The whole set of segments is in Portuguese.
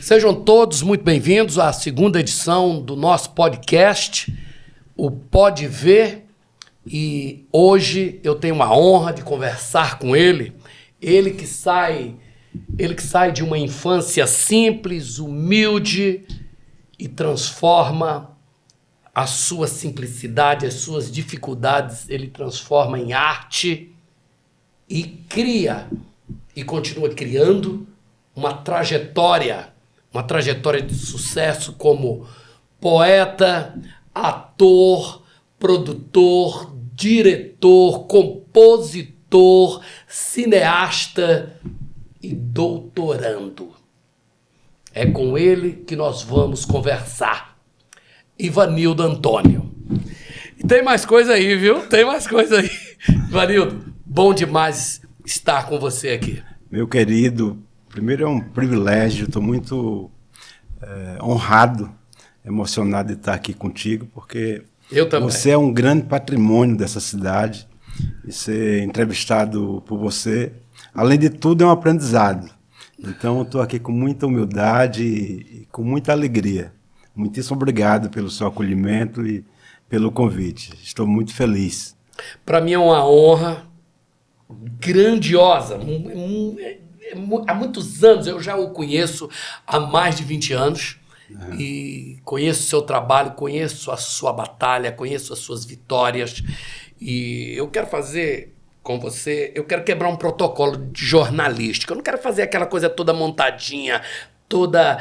Sejam todos muito bem-vindos à segunda edição do nosso podcast, o Pode Ver. E hoje eu tenho uma honra de conversar com ele. Ele que sai de uma infância simples, humilde e transforma a sua simplicidade, as suas dificuldades, ele transforma em arte e cria e continua criando uma trajetória de sucesso como poeta, ator, produtor, diretor, compositor, cineasta e doutorando. É com ele que nós vamos conversar. Ivanildo Antônio. E tem mais coisa aí, viu? Tem mais coisa aí. Ivanildo, bom demais estar com você aqui. Meu querido, primeiro é um privilégio, estou muito honrado, emocionado de estar aqui contigo, porque você é um grande patrimônio dessa cidade e ser entrevistado por você, além de tudo, é um aprendizado. Então, eu estou aqui com muita humildade e com muita alegria. Muitíssimo obrigado pelo seu acolhimento e pelo convite. Estou muito feliz. Para mim é uma honra grandiosa. Há muitos anos, eu já o conheço há mais de 20 anos. E conheço o seu trabalho, conheço a sua batalha, conheço as suas vitórias. E eu quero fazer com você, eu quero quebrar um protocolo de jornalística. Eu não quero fazer aquela coisa toda montadinha, toda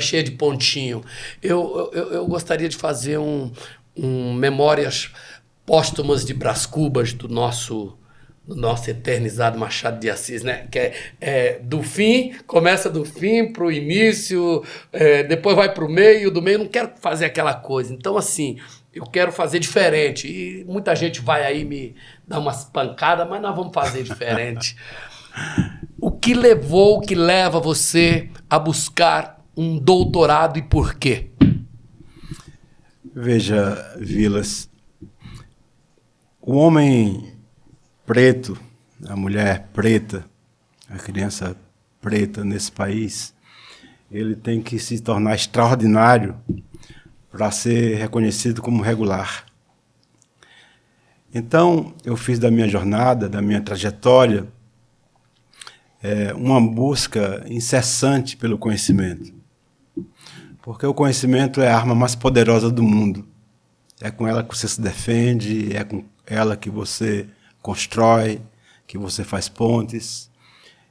cheia de pontinho. Eu gostaria de fazer um Memórias Póstumas de Brás Cubas do nosso eternizado Machado de Assis, né? Que é do fim, começa do fim para o início, depois vai para o meio, do meio. Eu não quero fazer aquela coisa. Então, assim, eu quero fazer diferente. E muita gente vai aí me dar umas pancadas, mas nós vamos fazer diferente. O que leva você a buscar um doutorado e por quê? Veja, Vilas, o homem preto, a mulher preta, a criança preta nesse país, ele tem que se tornar extraordinário para ser reconhecido como regular. Então, eu fiz da minha jornada, da minha trajetória, uma busca incessante pelo conhecimento. Porque o conhecimento é a arma mais poderosa do mundo. É com ela que você se defende, é com ela que você constrói, que você faz pontes.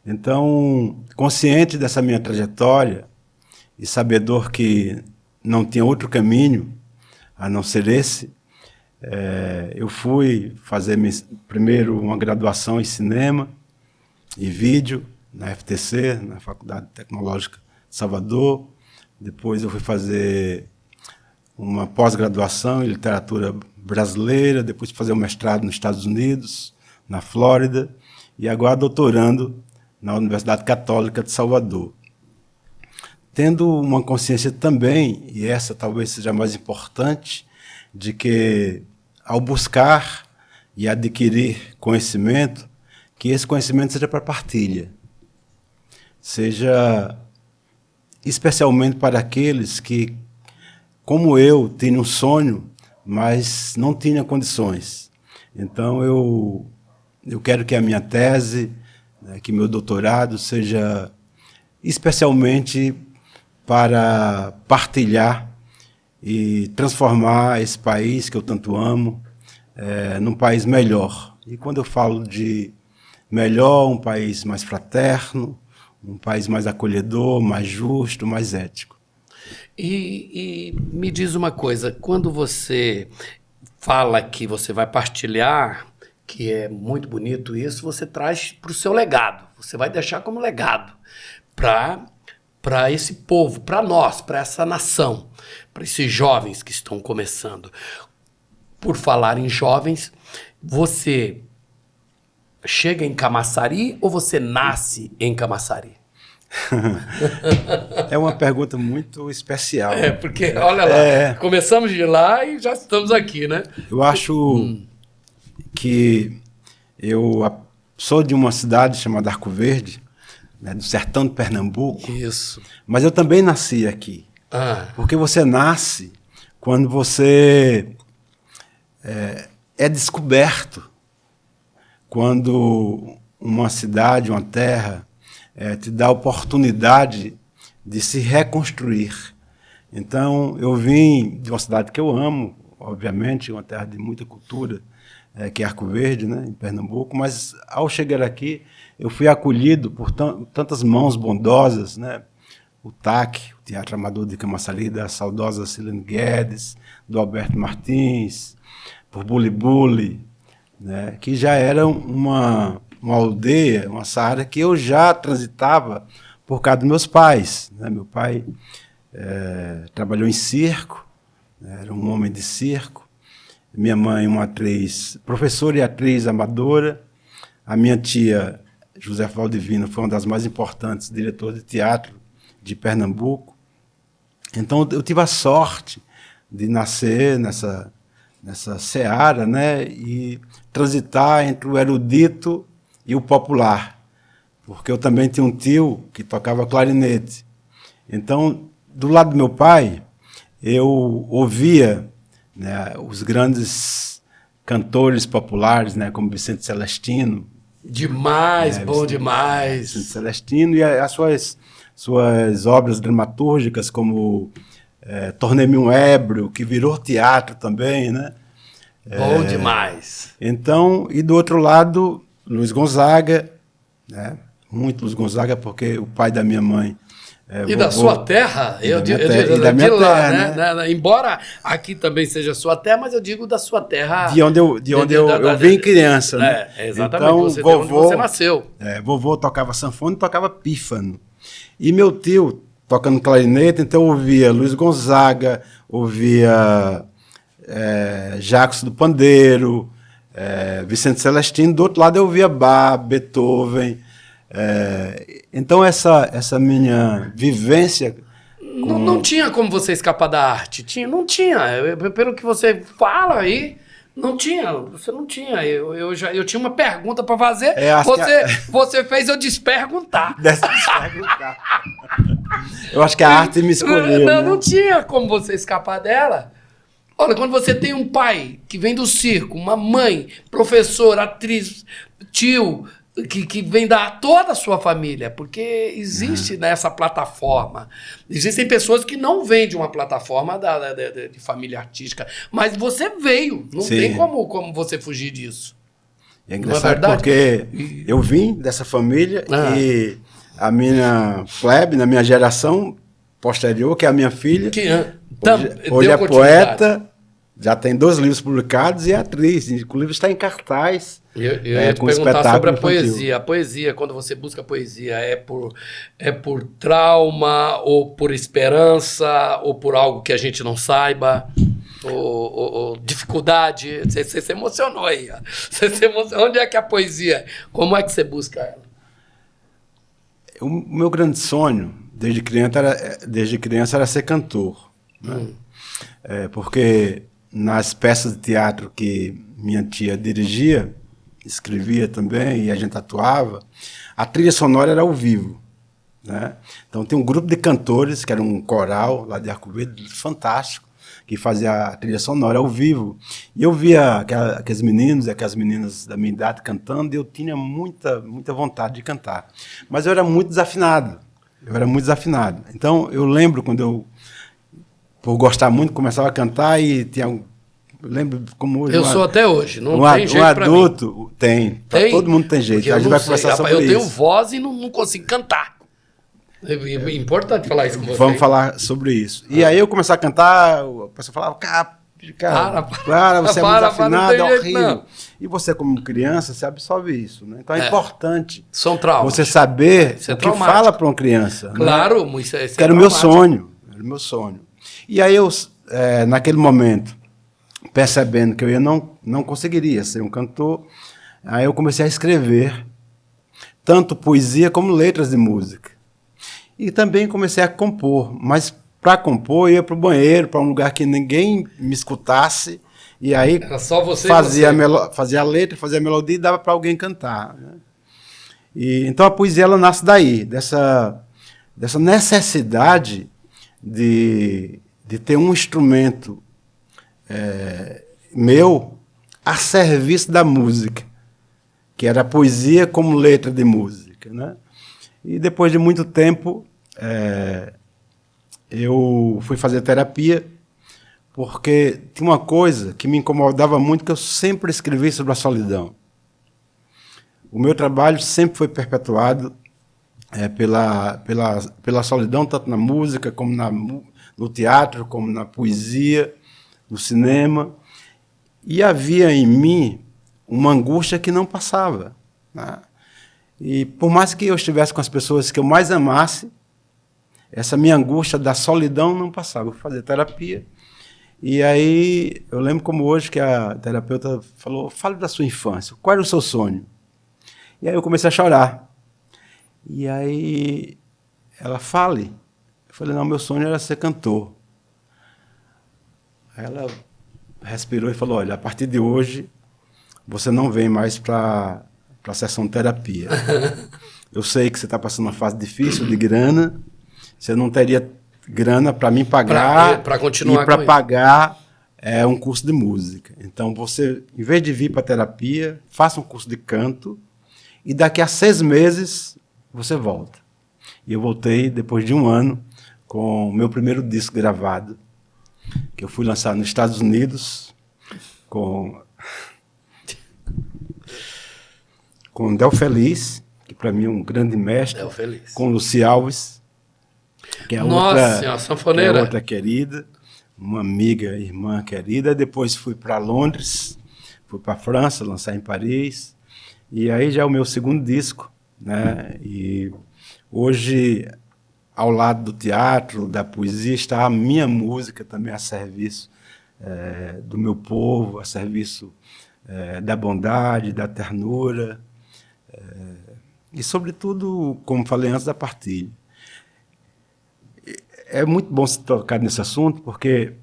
Então, consciente dessa minha trajetória e sabedor que não tinha outro caminho a não ser esse, eu fui fazer primeiro uma graduação em cinema e vídeo na FTC, na Faculdade Tecnológica de Salvador. Depois eu fui fazer uma pós-graduação em literatura brasileira, depois fazer um mestrado nos Estados Unidos, na Flórida, e agora doutorando na Universidade Católica de Salvador. Tendo uma consciência também, e essa talvez seja a mais importante, de que ao buscar e adquirir conhecimento, que esse conhecimento seja para partilha, seja especialmente para aqueles que, como eu, tinham um sonho, mas não tinha condições. Então, eu quero que a minha tese, que meu doutorado seja especialmente para partilhar e transformar esse país que eu tanto amo num país melhor. E quando eu falo de melhor, um país mais fraterno, um país mais acolhedor, mais justo, mais ético. E me diz uma coisa, quando você fala que você vai partilhar, que é muito bonito isso, você traz para o seu legado, você vai deixar como legado para esse povo, para nós, para essa nação, para esses jovens que estão começando. Por falar em jovens, você chega em Camaçari ou você nasce em Camaçari? É uma pergunta muito especial. Porque, olha lá, começamos de lá e já estamos aqui, né? Eu acho que eu sou de uma cidade chamada Arco Verde, né, do sertão de Pernambuco. Isso. Mas eu também nasci aqui. Porque você nasce quando você é descoberto. Quando uma cidade, uma terra, te dá a oportunidade de se reconstruir. Então, eu vim de uma cidade que eu amo, obviamente, uma terra de muita cultura, que é Arco Verde, né, em Pernambuco, mas ao chegar aqui, eu fui acolhido por tantas mãos bondosas, né? O TAC, o Teatro Amador de Camaçari, da saudosa Cilene Guedes, do Alberto Martins, por Buli Buli, né, que já era uma aldeia, uma área que eu já transitava por causa dos meus pais, né? Meu pai trabalhou em circo, né, era um homem de circo. Minha mãe, uma atriz, professora e atriz amadora. A minha tia, Josefa Valdivino, foi uma das mais importantes diretoras de teatro de Pernambuco. Então, eu tive a sorte de nascer nessa seara, né, e transitar entre o erudito e o popular, porque eu também tinha um tio que tocava clarinete. Então, do lado do meu pai, eu ouvia, né, os grandes cantores populares, né, como Vicente Celestino. Demais, bom demais. Vicente Celestino e as suas obras dramatúrgicas, como Tornei-me um Ébrio, que virou teatro também, né? Bom demais. Então, e do outro lado, Luiz Gonzaga, né? Muito Luiz Gonzaga, porque o pai da minha mãe... E da sua terra, e da minha terra, né? Embora aqui também seja sua terra, mas eu digo da sua terra. De onde eu vim criança, né? Exatamente, então, de onde você nasceu. Vovô tocava sanfona e tocava pífano. E meu tio tocando clarinete, então eu ouvia Luiz Gonzaga, ouvia Jacques do Pandeiro, Vicente Celestino. Do outro lado eu ouvia Bach, Beethoven. Então essa minha vivência... Não tinha como você escapar da arte. Não tinha. Pelo que você fala aí, não tinha. Você não tinha. Eu tinha uma pergunta para fazer. Você fez eu desperguntar. Desperguntar. Eu acho que a arte me escolheu. Não tinha como você escapar dela. Olha, quando você tem um pai que vem do circo, uma mãe, professor, atriz, tio... Que vem da toda a sua família, porque existe nessa plataforma. Existem pessoas que não vêm de uma plataforma de família artística, mas você veio, não tem como você fugir disso. É engraçado porque eu vim dessa família e a minha plebe, na minha geração posterior, que é a minha filha, hoje é poeta, já tem 2 livros publicados e é atriz, o livro está em cartaz. Eu ia te perguntar sobre a poesia. A poesia, quando você busca poesia, é por trauma, ou por esperança, ou por algo que a gente não saiba, ou dificuldade? Você se emocionou aí. Onde é que a poesia? Como é que você busca ela? O meu grande sonho, desde criança, era ser cantor. Né? Porque nas peças de teatro que minha tia dirigia, escrevia também, e a gente atuava, a trilha sonora era ao vivo. Né? Então tem um grupo de cantores, que era um coral lá de Arco Verde, fantástico, que fazia a trilha sonora ao vivo. E eu via aqueles meninos e aquelas meninas da minha idade cantando, e eu tinha muita vontade de cantar. Mas eu era muito desafinado. Então eu lembro quando eu, por gostar muito, começava a cantar e tinha... Eu lembro como hoje... Eu sou até hoje, não tem jeito para mim. Um adulto tem, todo mundo tem jeito. A gente vai conversar sobre isso. Eu tenho voz e não consigo cantar. É importante falar isso com você. Vamos falar sobre isso. E aí eu comecei a cantar, a pessoa falava, cara, você é muito desafinado, é horrível. E você, como criança, você absorve isso. Né? Então é importante você saber o que fala para uma criança. Claro, né? Isso é que era o meu sonho. E aí eu, naquele momento, percebendo que eu não conseguiria ser um cantor, aí eu comecei a escrever tanto poesia como letras de música. E também comecei a compor, mas para compor eu ia para o banheiro, para um lugar que ninguém me escutasse, e aí era só você fazia a letra, fazia a melodia e dava para alguém cantar. Né? Então a poesia ela nasce daí, dessa necessidade de ter um instrumento meu a serviço da música, que era a poesia como letra de música, né? E depois de muito tempo, eu fui fazer terapia, porque tinha uma coisa que me incomodava muito, que eu sempre escrevi sobre a solidão. O meu trabalho sempre foi perpetuado pela solidão, tanto na música, como no teatro, como na poesia, no cinema. E havia em mim uma angústia que não passava, né? E por mais que eu estivesse com as pessoas que eu mais amasse, essa minha angústia da solidão não passava. Eu fui fazer terapia. E aí eu lembro como hoje que a terapeuta falou: fale da sua infância, qual era o seu sonho? E aí eu comecei a chorar. E aí ela fale. Eu falei: não, meu sonho era ser cantor. Aí ela respirou e falou: olha, a partir de hoje você não vem mais para a sessão de terapia. Eu sei que você está passando uma fase difícil de grana, você não teria grana para mim pagar para continuar e para pagar um curso de música. Então você, em vez de vir para a terapia, faça um curso de canto e daqui a 6 meses você volta. E eu voltei depois de 1 ano com o meu primeiro disco gravado, que eu fui lançar nos Estados Unidos com Del Feliz, que para mim é um grande mestre, com Luci Alves, que é Nossa, sanfoneira. Que é outra querida, uma amiga, irmã querida. Depois fui para Londres, fui para a França, lançar em Paris, e aí já é o meu segundo disco, né? E hoje, ao lado do teatro, da poesia, está a minha música também a serviço do meu povo, a serviço da bondade, da ternura, e, sobretudo, como falei antes, da partilha. É muito bom se tocar nesse assunto, porque,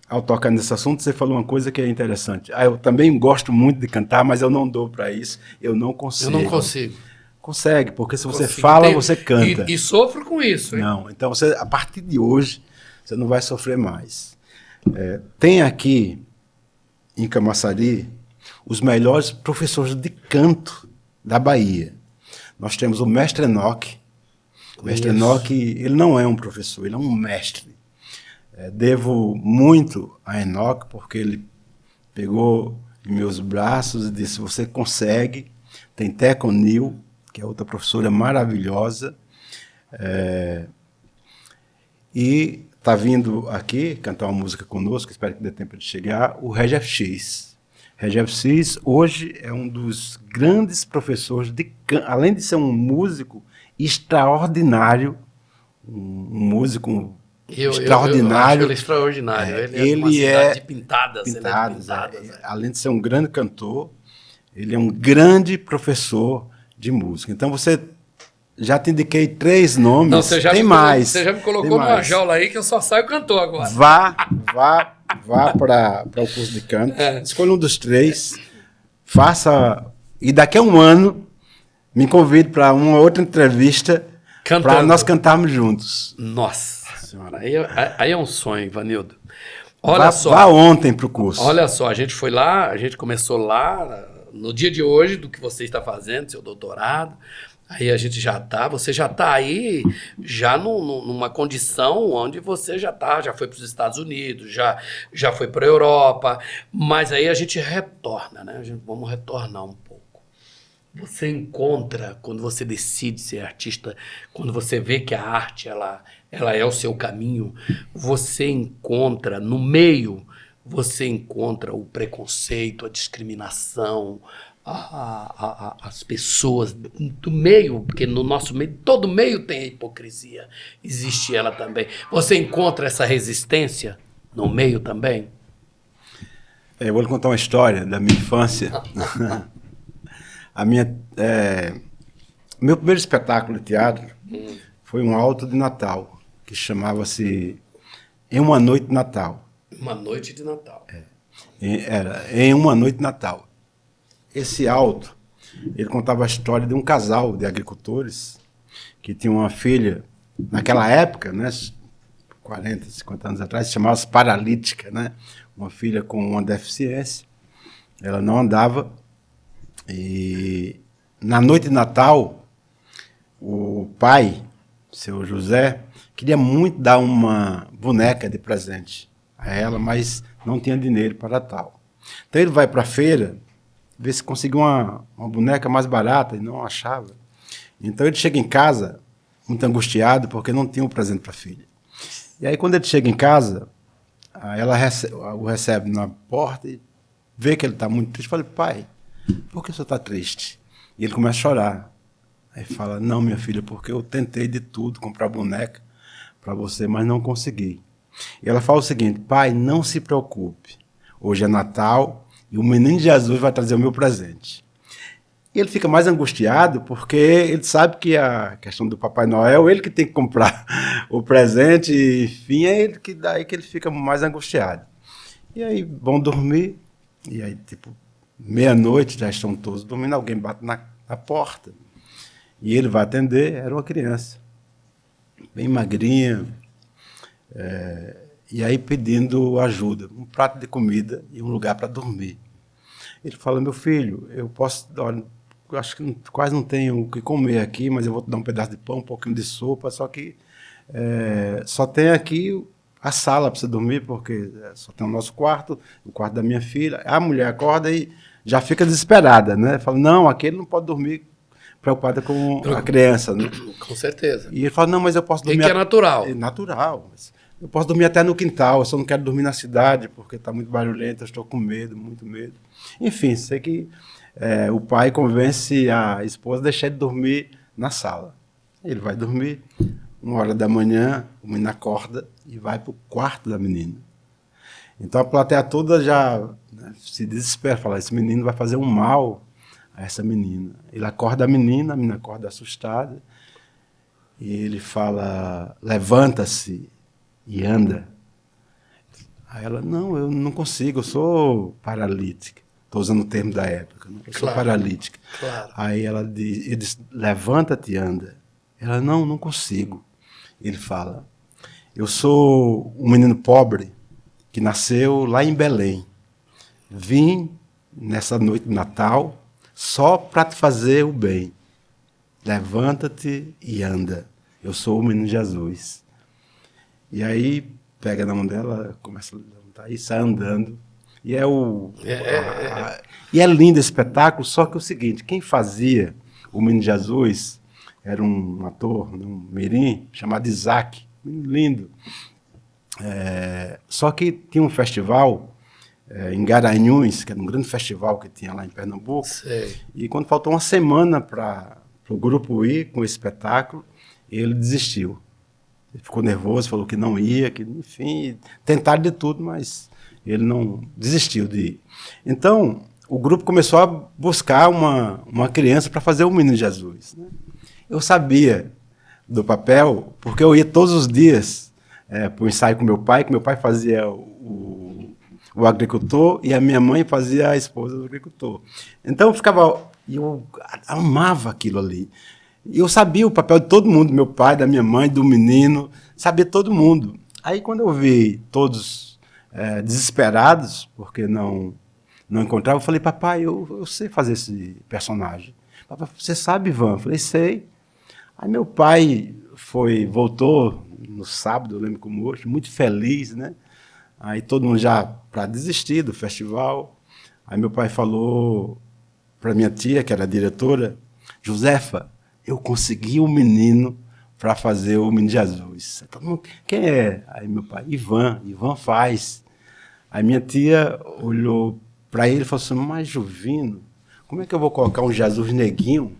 ao tocar nesse assunto, você falou uma coisa que é interessante. Eu também gosto muito de cantar, mas eu não dou para isso, eu não consigo. Eu não consigo. Consegue, porque se você fala, você canta. E sofro com isso, hein? Não, então você, a partir de hoje, você não vai sofrer mais. Tem aqui, em Camaçari, os melhores professores de canto da Bahia. Nós temos o mestre Enoque. O mestre Enoque, ele não é um professor, ele é um mestre. Devo muito a Enoque, porque ele pegou em meus braços e disse: você consegue. Tem Teco Nil, que é outra professora maravilhosa. E está vindo aqui cantar uma música conosco, espero que dê tempo de chegar, o Regé FX. Regé FX hoje é um dos grandes professores de canto, além de ser um músico extraordinário, um músico extraordinário. Eu acho ele extraordinário. Ele é de pintadas. Além de ser um grande cantor, ele é um grande professor de música. Então você já te indiquei 3 nomes. Não, tem mais. Você já me colocou numa jaula aí que eu só saio cantor agora. Vá para o curso de canto. Escolha um dos 3. Faça. E daqui a 1 ano me convide para uma outra entrevista para nós cantarmos juntos. Nossa Senhora, aí é um sonho, Ivanildo. Olha só. Vá ontem para o curso. Olha só, a gente foi lá, a gente começou lá no dia de hoje do que você está fazendo, seu doutorado. Aí você já está aí, já numa condição onde você já foi para os Estados Unidos, já foi para a Europa, mas aí a gente retorna, né? Vamos retornar um pouco. Você encontra, quando você decide ser artista, quando você vê que a arte ela é o seu caminho, você encontra no meio, você encontra o preconceito, a discriminação, as pessoas do meio, porque no nosso meio, todo meio tem a hipocrisia, existe ela também. Você encontra essa resistência no meio também? Eu vou lhe contar uma história da minha infância. Meu primeiro espetáculo de teatro foi um auto de Natal, que chamava-se Em Uma Noite de Natal. Uma Noite de Natal. Era Em Uma Noite de Natal. Esse auto ele contava a história de um casal de agricultores que tinha uma filha, naquela época, né, 40, 50 anos atrás, chamava-se paralítica, né, uma filha com uma deficiência. Ela não andava e na noite de Natal, o pai, seu José, queria muito dar uma boneca de presente a ela, mas não tinha dinheiro para tal. Então ele vai para a feira, ver se conseguiu uma boneca mais barata, e não achava. Então ele chega em casa, muito angustiado, porque não tinha um presente para a filha. E aí quando ele chega em casa, ela o recebe na porta e vê que ele está muito triste. Fala, pai, por que o senhor está triste? E ele começa a chorar. Aí fala, não, minha filha, porque eu tentei de tudo, comprar boneca para você, mas não consegui. E ela fala o seguinte, pai, não se preocupe, hoje é Natal e o menino Jesus vai trazer o meu presente. E ele fica mais angustiado porque ele sabe que a questão do Papai Noel, ele que tem que comprar o presente, enfim, é ele que daí que ele fica mais angustiado. E aí vão dormir, e aí tipo, meia-noite, já estão todos dormindo, alguém bate na porta. E ele vai atender, era uma criança, bem magrinha, e aí pedindo ajuda, um prato de comida e um lugar para dormir. Ele fala, meu filho, eu posso, olha, eu acho que quase não tenho o que comer aqui, mas eu vou te dar um pedaço de pão, um pouquinho de sopa, só que só tem aqui a sala para você dormir, porque só tem o nosso quarto, o quarto da minha filha. A mulher acorda e já fica desesperada, né? Fala, não, aqui ele não pode dormir, preocupada com a criança, né? Com certeza. E ele fala, não, mas eu posso dormir... que é natural. É natural. Mas eu posso dormir até no quintal, eu só não quero dormir na cidade, porque está muito barulhento, eu estou com medo, muito medo. Enfim, sei que o pai convence a esposa a deixar ele dormir na sala. Ele vai dormir, 1h da manhã, o menino acorda e vai para o quarto da menina. Então a plateia toda já se desespera, fala, esse menino vai fazer um mal a essa menina. Ele acorda a menina acorda assustada, e ele fala, levanta-se e anda. Aí ela, não, eu não consigo, eu sou paralítica. Estou usando o termo da época, né? Eu sou paralítica. Claro. Aí ele diz, levanta-te e anda. Ela, não consigo. Ele fala, eu sou um menino pobre que nasceu lá em Belém. Vim nessa noite de Natal só para te fazer o bem. Levanta-te e anda. Eu sou o menino Jesus. E aí pega na mão dela, começa a levantar e sai andando. E e é lindo esse espetáculo, só que é o seguinte, quem fazia o menino Jesus era um ator, um mirim, chamado Isaac, lindo. Só que tinha um festival em Garanhuns, que era um grande festival que tinha lá em Pernambuco. Sei. E quando faltou uma semana para o grupo ir com esse espetáculo, ele desistiu. Ele ficou nervoso, falou que não ia, que, enfim, tentaram de tudo, mas ele não desistiu de ir. Então, o grupo começou a buscar uma criança para fazer o Menino Jesus, né? Eu sabia do papel, porque eu ia todos os dias para o ensaio com meu pai, que meu pai fazia o agricultor e a minha mãe fazia a esposa do agricultor. Então eu amava aquilo ali. E eu sabia o papel de todo mundo, meu pai, da minha mãe, do menino, sabia todo mundo. Aí quando eu vi todos desesperados, porque não encontravam, eu falei, papai, eu sei fazer esse personagem. Papai, você sabe, Ivan? Eu falei, sei. Aí meu pai voltou no sábado, eu lembro como hoje, muito feliz, né? Aí todo mundo já para desistir do festival. Aí meu pai falou para minha tia, que era a diretora, Josefa, eu consegui um menino para fazer o Menino Jesus. Todo mundo, quem é? Aí meu pai, Ivan faz. Aí minha tia olhou para ele e falou assim, mas Juvino, como é que eu vou colocar um Jesus neguinho?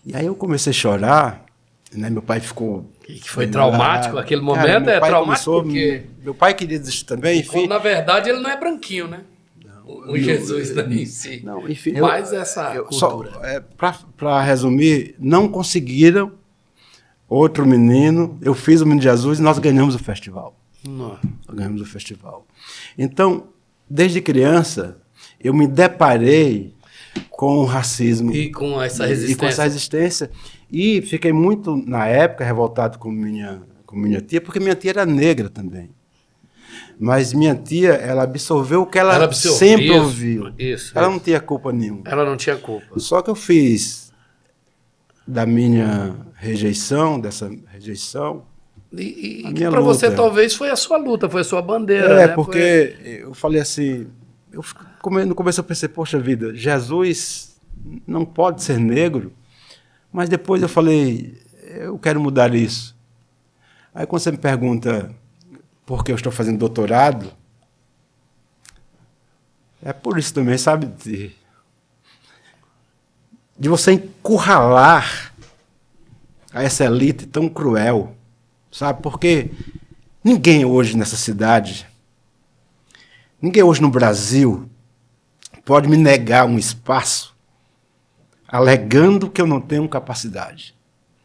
E aí eu comecei a chorar, né? Meu pai ficou... Que foi traumático aquele momento, cara, traumático porque... Meu pai queria desistir também, enfim... Na verdade, ele não é branquinho, né? O Jesus em si. Não, enfim... Mas essa cultura... Para resumir, não conseguiram outro menino, eu fiz o Menino Jesus e nós ganhamos o festival. Nós ganhamos o festival. Então, desde criança, eu me deparei com o racismo. E com essa resistência. E com essa resistência. E fiquei muito, na época, revoltado com minha tia, porque minha tia era negra também. Mas minha tia, ela absorveu o que ela sempre ouviu. Ela não tinha culpa nenhuma. Ela não tinha culpa. Só que eu fiz da minha rejeição, dessa rejeição, E para você talvez foi a sua luta, foi a sua bandeira, né? Porque eu falei assim, no começo eu pensei, poxa vida, Jesus não pode ser negro, mas depois eu falei, eu quero mudar isso. Aí quando você me pergunta por que eu estou fazendo doutorado, é por isso também, sabe, de você encurralar essa elite tão cruel, sabe? Porque ninguém hoje nessa cidade, ninguém hoje no Brasil pode me negar um espaço alegando que eu não tenho capacidade.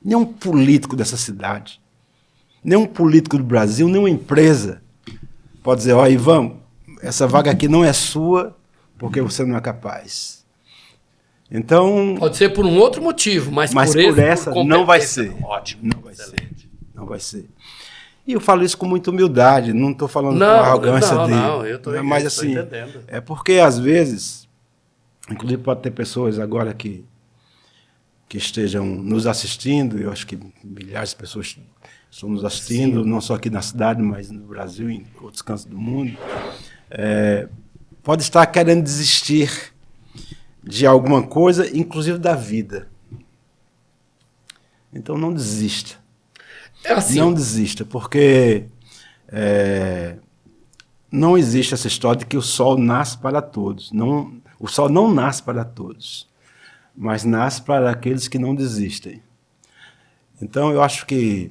Nenhum político dessa cidade, nenhum político do Brasil, nenhuma empresa pode dizer, ó, Ivan, essa vaga aqui não é sua porque você não é capaz. Então, pode ser por um outro motivo, mas por essa não vai ser. Ótimo. Não vai ser. Não vai ser. E eu falo isso com muita humildade, não estou falando com arrogância dele. Não, eu estou mas assim, entendendo. É porque às vezes, inclusive pode ter pessoas agora que estejam nos assistindo, eu acho que milhares de pessoas estão nos assistindo, sim, não só aqui na cidade, mas no Brasil e em outros cantos do mundo, pode estar querendo desistir de alguma coisa, inclusive da vida. Então não desista. Assim. Não desista, porque não existe essa história de que o sol nasce para todos. Não, o sol não nasce para todos, mas nasce para aqueles que não desistem. Então eu acho que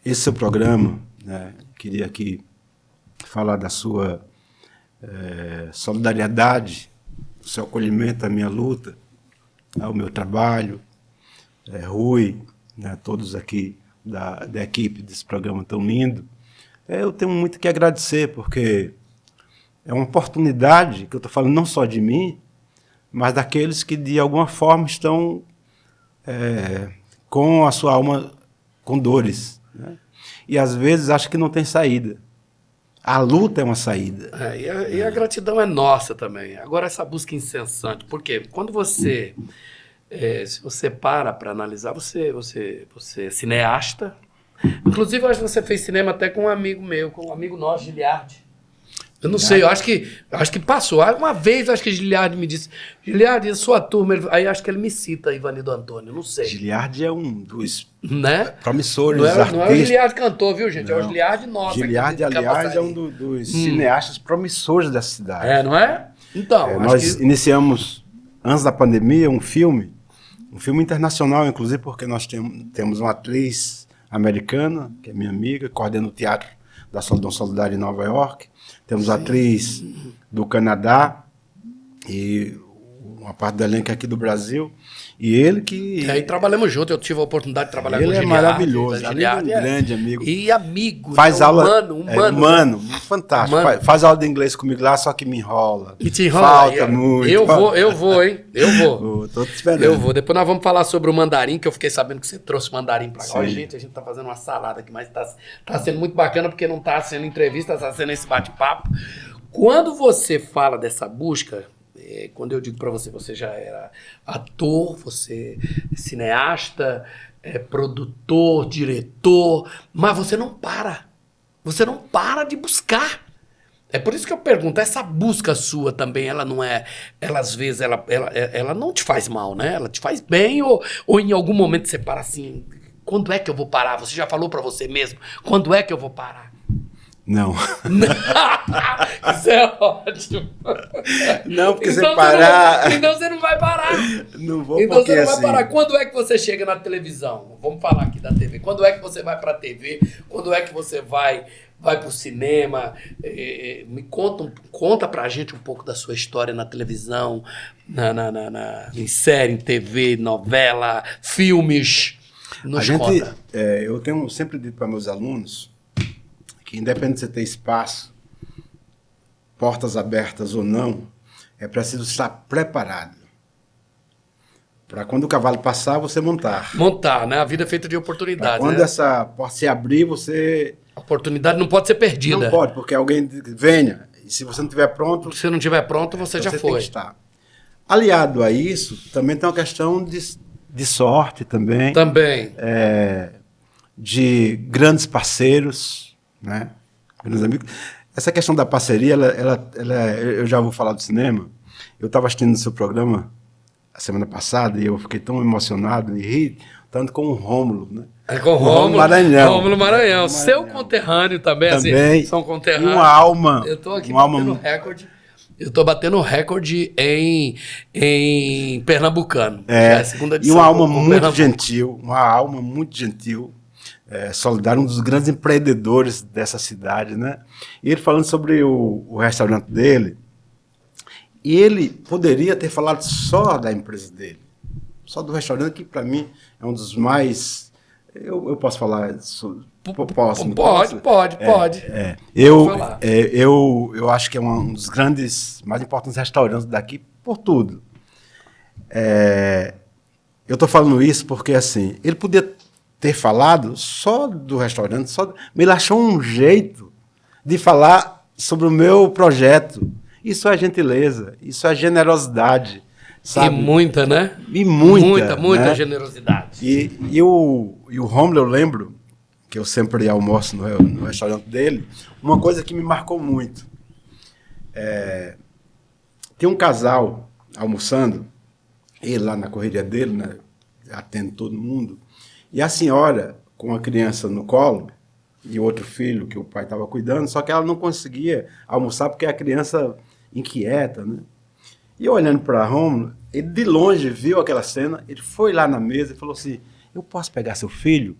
esse seu programa, né, queria aqui falar da sua solidariedade, do seu acolhimento à minha luta, ao meu trabalho, Rui, né, todos aqui da equipe desse programa tão lindo. Eu tenho muito que agradecer, porque é uma oportunidade que eu estou falando não só de mim, mas daqueles que de alguma forma estão com a sua alma com dores, né? E às vezes acham que não tem saída. A luta é uma saída. E a gratidão é nossa também. Agora, essa busca incessante, porque quando você, se você para analisar, você é cineasta. Inclusive, eu acho que você fez cinema até com um amigo meu, com um amigo nosso, Giliardi. Eu não sei, eu acho que passou. Uma vez, eu acho que Giliardi me disse, Giliardi, a sua turma, aí acho que ele me cita, Ivanido Antônio, não sei. Giliardi é um dos promissores artistas. Não é o Giliardi cantor, viu, gente? Não. É o Giliardi nosso. Giliardi, aliás, é um dos cineastas promissores da cidade. Não é? Então, nós iniciamos, antes da pandemia, um filme internacional, inclusive, porque nós temos uma atriz americana, que é minha amiga, coordena o teatro da Solidão Solidária em Nova York. Temos a atriz do Canadá e uma parte do elenco aqui do Brasil. E ele que... E aí trabalhamos juntos, eu tive a oportunidade de trabalhar com o Giliardi. Ele é maravilhoso, ele é um grande amigo. E amigo, faz aula, humano. Fantástico. Faz aula de inglês comigo lá, só que me enrola. E te enrola. Falta muito. Eu vou, hein? Eu vou. Tô te esperando. Eu vou. Depois nós vamos falar sobre o mandarim, que eu fiquei sabendo que você trouxe mandarim pra cá. Olha, gente, a gente tá fazendo uma salada aqui, mas tá sendo muito bacana, porque não tá sendo entrevista, tá sendo esse bate-papo. Quando você fala dessa busca... Quando eu digo para você, você já era ator, você é cineasta, produtor, diretor, mas você não para. Você não para de buscar. É por isso que eu pergunto, essa busca sua também, ela não é... Ela, às vezes, ela não te faz mal, né? Ela te faz bem ou em algum momento você para assim, quando é que eu vou parar? Você já falou para você mesmo, quando é que eu vou parar? Não. Isso é ótimo. Não, porque então você parar... Então você não vai parar. Não vou, então porque você não vai assim... parar. Quando é que você chega na televisão? Vamos falar aqui da TV. Quando é que você vai pra TV? Quando é que você vai pro cinema? Me conta pra gente um pouco da sua história na televisão, em série, em TV, novela, filmes. Nos conta. Eu tenho sempre dito para meus alunos que independente de você ter espaço, portas abertas ou não, é preciso estar preparado. Para quando o cavalo passar, você montar. Montar, né? A vida é feita de oportunidades. Quando né? essa porta se abrir, você... A oportunidade não pode ser perdida. Não pode, porque alguém venha. E se você não estiver pronto... Se não estiver pronto, você já tem foi. que estar. Aliado a isso, também tem uma questão de sorte também. Também. De grandes parceiros, né? Grandes amigos. Essa questão da parceria, eu já vou falar do cinema. Eu estava assistindo o seu programa a semana passada e eu fiquei tão emocionado e ri tanto com o Rômulo, né? Com o Rômulo Maranhão. Rômulo Maranhão. Seu conterrâneo também, também assim, são conterrâneos. Uma alma. Eu estou aqui uma batendo alma... recorde. Eu estou batendo recorde em pernambucano. É a segunda edição. E uma alma muito gentil, Solidário, um dos grandes empreendedores dessa cidade, né? E ele falando sobre o restaurante dele, e ele poderia ter falado só da empresa dele, só do restaurante, que para mim é um dos mais... Eu posso falar? Pode. Eu acho que é um dos grandes, mais importantes restaurantes daqui, por tudo. Eu estou falando isso porque, assim, ele podia ter falado só do restaurante, mas ele achou um jeito de falar sobre o meu projeto. Isso é gentileza, isso é generosidade, sabe? E muita, né? E muita né? Né? Generosidade. E o Rômulo, eu lembro, que eu sempre almoço no restaurante dele, uma coisa que me marcou muito. Tem um casal almoçando, ele lá na correria dele, né? Atende todo mundo, e a senhora com a criança no colo, e outro filho que o pai estava cuidando, só que ela não conseguia almoçar porque a criança inquieta, né? E eu olhando para Rômulo, ele de longe viu aquela cena, ele foi lá na mesa e falou assim: eu posso pegar seu filho?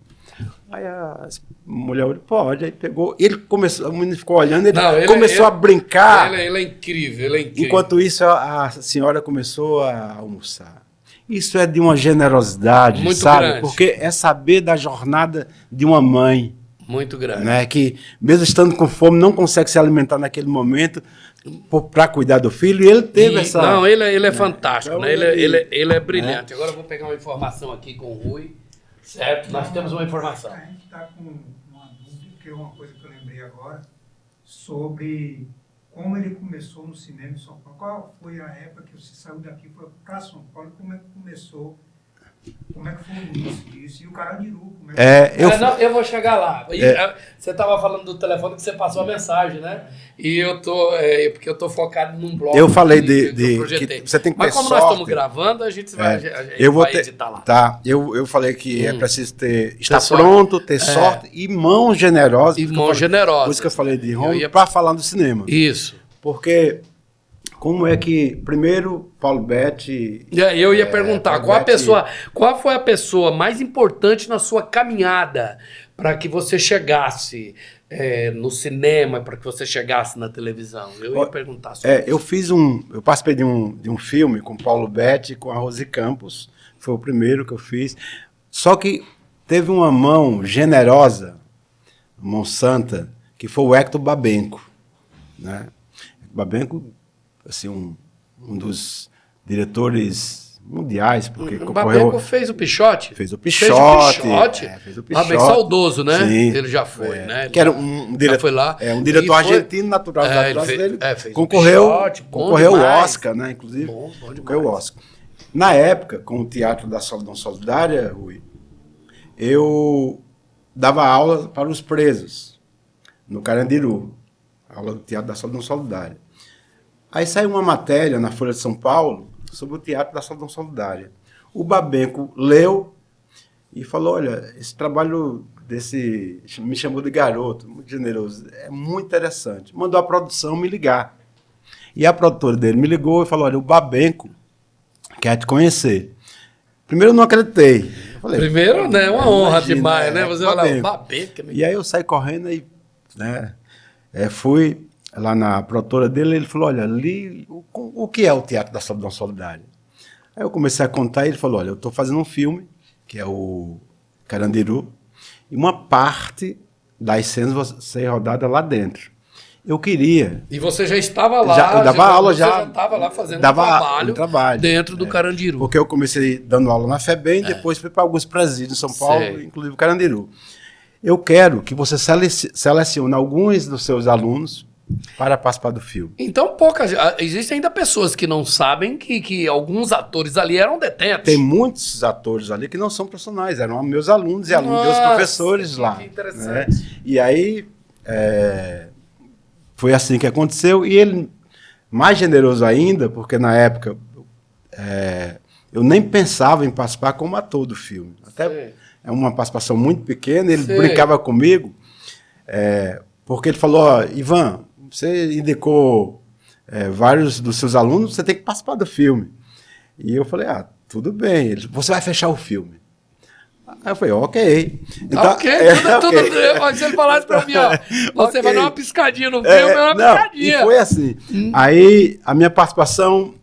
Aí a mulher olhou, pode, aí pegou, ele começou, o menino ficou olhando, ele começou a brincar. Ele é incrível. Enquanto isso, a senhora começou a almoçar. Isso é de uma generosidade, muito sabe? Grande. Porque é saber da jornada de uma mãe. Muito grande. Né? Que, mesmo estando com fome, não consegue se alimentar naquele momento para cuidar do filho. E ele teve essa... Não, ele é fantástico. Então, né? Ele é brilhante. Agora eu vou pegar uma informação aqui com o Rui. Certo? Nós temos uma informação. A gente está com uma dúvida, que é uma coisa que eu lembrei agora, sobre como ele começou no cinema em São Paulo. Qual foi a época que você saiu daqui e foi para São Paulo? Como é que começou? Como é que foi o início disso? E o Carandiru, como é que Não, eu vou chegar lá. Você estava falando do telefone que você passou a mensagem, né? E eu tô, porque eu tô focado num blog. Eu falei que eu projetei. que você tem que Mas ter como sorte, nós estamos gravando, a gente vai, editar lá. Tá, eu falei que é preciso estar pronto, ter sorte e mãos generosas. E mãos generosas. Por isso que eu falei de Rômulo, para falar do cinema. Isso. Porque... Como é que, primeiro, Paulo Betti... Eu ia perguntar, qual foi a pessoa mais importante na sua caminhada para que você chegasse no cinema, para que você chegasse na televisão? Eu ia perguntar sobre isso. Eu participei de um filme com Paulo Betti e com a Rose Campos, foi o primeiro que eu fiz, só que teve uma mão generosa, mão santa, que foi o Hector Babenco, né? Babenco, assim, um dos diretores mundiais, porque o Babenco fez o Pichote? Fez o Pichote. Fez o Pichote. Bem saudoso, né? Sim. Ele já foi, né? Que era um diretor, foi lá. Um diretor argentino natural dele. Fez concorreu o Oscar, né? Inclusive, concorreu o Oscar. Na época, com o Teatro da Solidão Solidária, Rui, eu dava aula para os presos, no Carandiru. Aula do Teatro da Solidão Solidária. Aí saiu uma matéria na Folha de São Paulo sobre o Teatro da Solidão Solidária. O Babenco leu e falou, olha, esse trabalho me chamou de garoto, muito generoso, é muito interessante. Mandou a produção me ligar. E a produtora dele me ligou e falou, olha, o Babenco quer te conhecer. Primeiro eu não acreditei. Falei, primeiro, né, é uma honra demais, né? Você olha, o Babenco. E aí eu saí correndo e fui lá na produtora dele, ele falou, olha, o que é o Teatro da Solidão Solidária? Aí eu comecei a contar e ele falou, olha, eu estou fazendo um filme, que é o Carandiru, e uma parte das cenas vai ser rodada lá dentro. eu queria. E você já estava lá, Eu dava aula você já. já estava lá fazendo Dava trabalho dentro do Carandiru. Porque eu comecei dando aula na FEBEM, depois fui para alguns presídios em São Paulo, Sei. inclusive o Carandiru. Eu quero que você selecione alguns dos seus alunos para participar do filme. Então, existem ainda pessoas que não sabem que alguns atores ali eram detentos. Tem muitos atores ali que não são profissionais, eram meus alunos e alunos dos professores lá. Que interessante. Né? E aí, foi assim que aconteceu. E ele, mais generoso ainda, porque na época eu nem pensava em participar como ator do filme. Até é uma participação muito pequena, ele brincava comigo, porque ele falou, ó, Ivan, você indicou vários dos seus alunos, você tem que participar do filme. E eu falei, tudo bem, você vai fechar o filme. Aí eu falei, ok. Então, tudo. Se ele falasse pra mim, ó, você vai dar uma piscadinha no filme, uma piscadinha. E foi assim. Aí a minha participação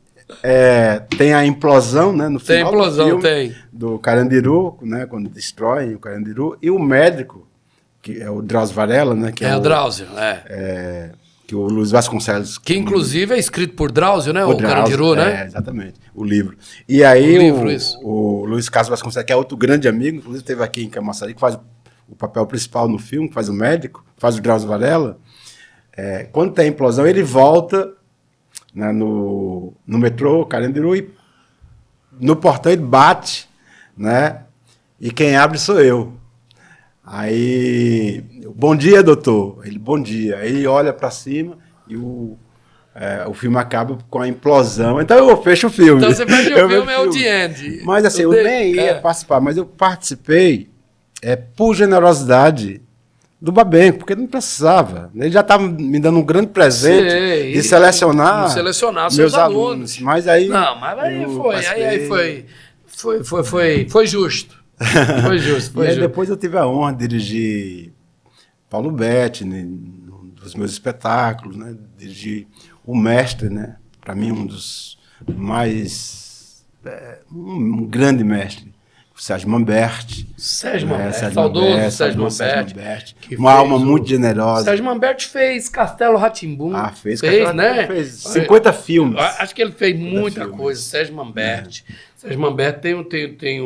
tem a implosão, né, no final do filme, do Carandiru, né, quando destroem o Carandiru, e o médico, que é o Drauzio Varela, né, que o Drauzio, que o Luiz Vasconcelos... Que inclusive é escrito por Drauzio, né? O Carandiru, né? Exatamente, o livro. E aí o Luiz Carlos Vasconcelos, que é outro grande amigo, inclusive esteve aqui em Camaçari, que faz o papel principal no filme, que faz o médico, faz o Drauzio Varela. Quando tem a implosão, ele volta, né, no metrô Carandiru, e no portão ele bate, né? E quem abre sou eu. Aí, bom dia, doutor. Ele, bom dia. Aí ele olha para cima e o filme acaba com a implosão. Então eu fecho o filme. Então você fecha o filme, é o The End. Mas assim, eu nem ia participar, mas eu participei por generosidade do Babenco, porque não precisava. Ele já estava me dando um grande presente de selecionar meus alunos. Mas aí... Não, mas aí foi justo. Foi justo. E aí depois eu tive a honra de dirigir Paulo Betti, né, num dos meus espetáculos, né, dirigir O Mestre, né, para mim um dos mais... um grande mestre, o Sérgio Mamberti. Saudoso Sérgio Mamberti. Uma alma muito generosa. Sérgio Mamberti fez Castelo Rá-Tim-Bum. Fez, né? Fez 50 filmes. Acho que ele fez muita coisa, Sérgio Mamberti. Sérgio Mamberti tem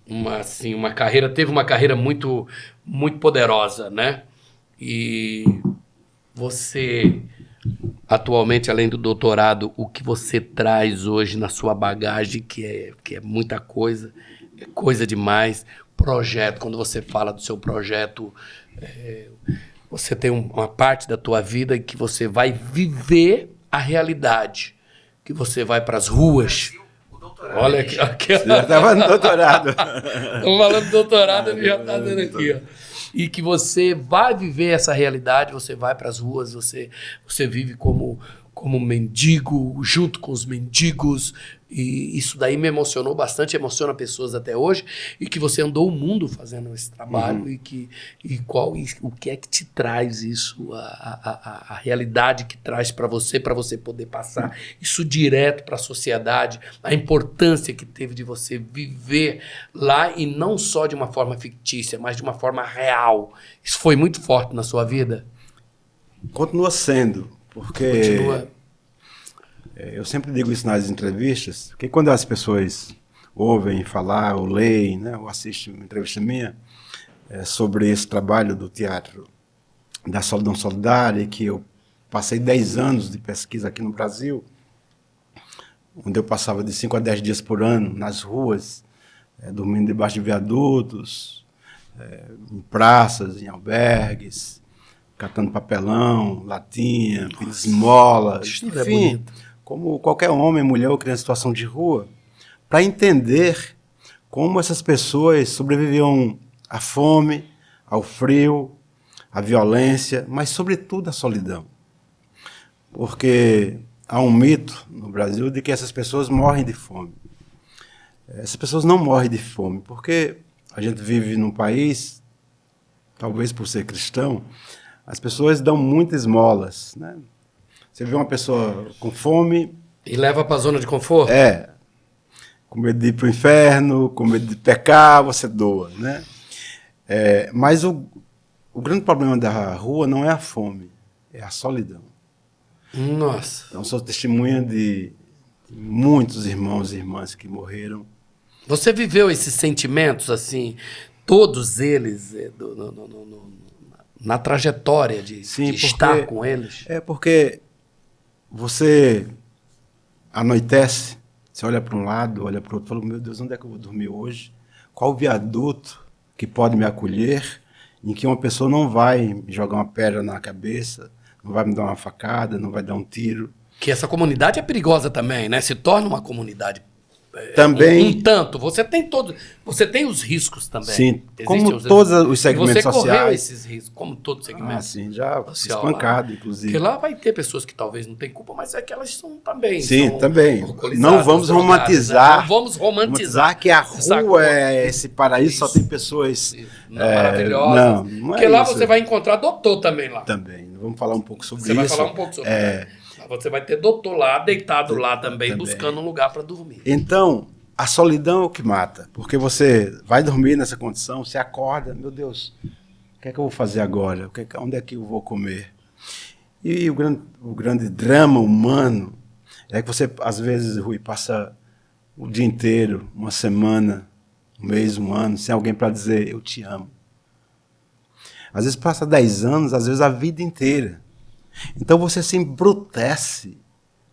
uma carreira, teve uma carreira muito, muito poderosa, né? E você, atualmente, além do doutorado, o que você traz hoje na sua bagagem, que é muita coisa, é coisa demais, projeto, quando você fala do seu projeto, você tem uma parte da tua vida que você vai viver a realidade, que você vai para as ruas. Olha aqui. Você já estava no doutorado. Estamos falando de doutorado, ele já está dando aqui, ó. E que você vai viver essa realidade, você vai para as ruas, você vive como mendigo, junto com os mendigos, e isso daí me emocionou bastante, emociona pessoas até hoje, e que você andou o mundo fazendo esse trabalho, o que é que te traz isso, a realidade que traz para você poder passar isso direto para a sociedade, a importância que teve de você viver lá, e não só de uma forma fictícia, mas de uma forma real. Isso foi muito forte na sua vida? Continua sendo. Porque eu sempre digo isso nas entrevistas, que quando as pessoas ouvem falar, ou leem, né, ou assistem uma entrevista minha sobre esse trabalho do teatro da Solidão Solidária, que eu passei 10 anos de pesquisa aqui no Brasil, onde eu passava de 5 a 10 dias por ano nas ruas, dormindo debaixo de viadutos, em praças, em albergues, catando papelão, latinha, pedindo esmola, enfim, como qualquer homem, mulher ou criança em situação de rua, para entender como essas pessoas sobreviviam à fome, ao frio, à violência, mas sobretudo à solidão. Porque há um mito no Brasil de que essas pessoas morrem de fome. Essas pessoas não morrem de fome, porque a gente vive num país, talvez por ser cristão, as pessoas dão muitas esmolas, né? Você vê uma pessoa com fome... E leva para a zona de conforto? Com medo de ir para o inferno, com medo de pecar, você doa, né? Mas o grande problema da rua não é a fome, é a solidão. Nossa. Então, sou testemunha de muitos irmãos e irmãs que morreram. Você viveu esses sentimentos, assim, todos eles, na trajetória de estar com eles? É porque você anoitece, você olha para um lado, olha para o outro, fala, meu Deus, onde é que eu vou dormir hoje? Qual o viaduto que pode me acolher, em que uma pessoa não vai me jogar uma pedra na cabeça, não vai me dar uma facada, não vai dar um tiro. Que essa comunidade é perigosa também, né? Se torna uma comunidade também um tanto. Você tem os riscos também. Sim, Existem como todos os segmentos sociais. Você correu esses riscos, como todo segmento. Sim, já social, espancado, lá. inclusive. Porque lá vai ter pessoas que talvez não tenham culpa, mas é que elas são também. Sim, são também. Não vamos romantizar. Né? Não vamos romantizar que a rua é esse paraíso, só tem pessoas maravilhosas. Não é porque lá isso. você vai encontrar doutor também lá. Também. Vamos falar um pouco sobre isso. Você vai falar um pouco sobre isso. Você vai ter doutor lá, deitado lá também, buscando um lugar para dormir. Então, a solidão é o que mata. Porque você vai dormir nessa condição, você acorda, meu Deus, o que é que eu vou fazer agora? Onde é que eu vou comer? E o grande drama humano é que você, às vezes, Rui, passa o dia inteiro, uma semana, um mês, um ano, sem alguém para dizer, eu te amo. Às vezes passa 10 anos, às vezes a vida inteira. Então você se embrutece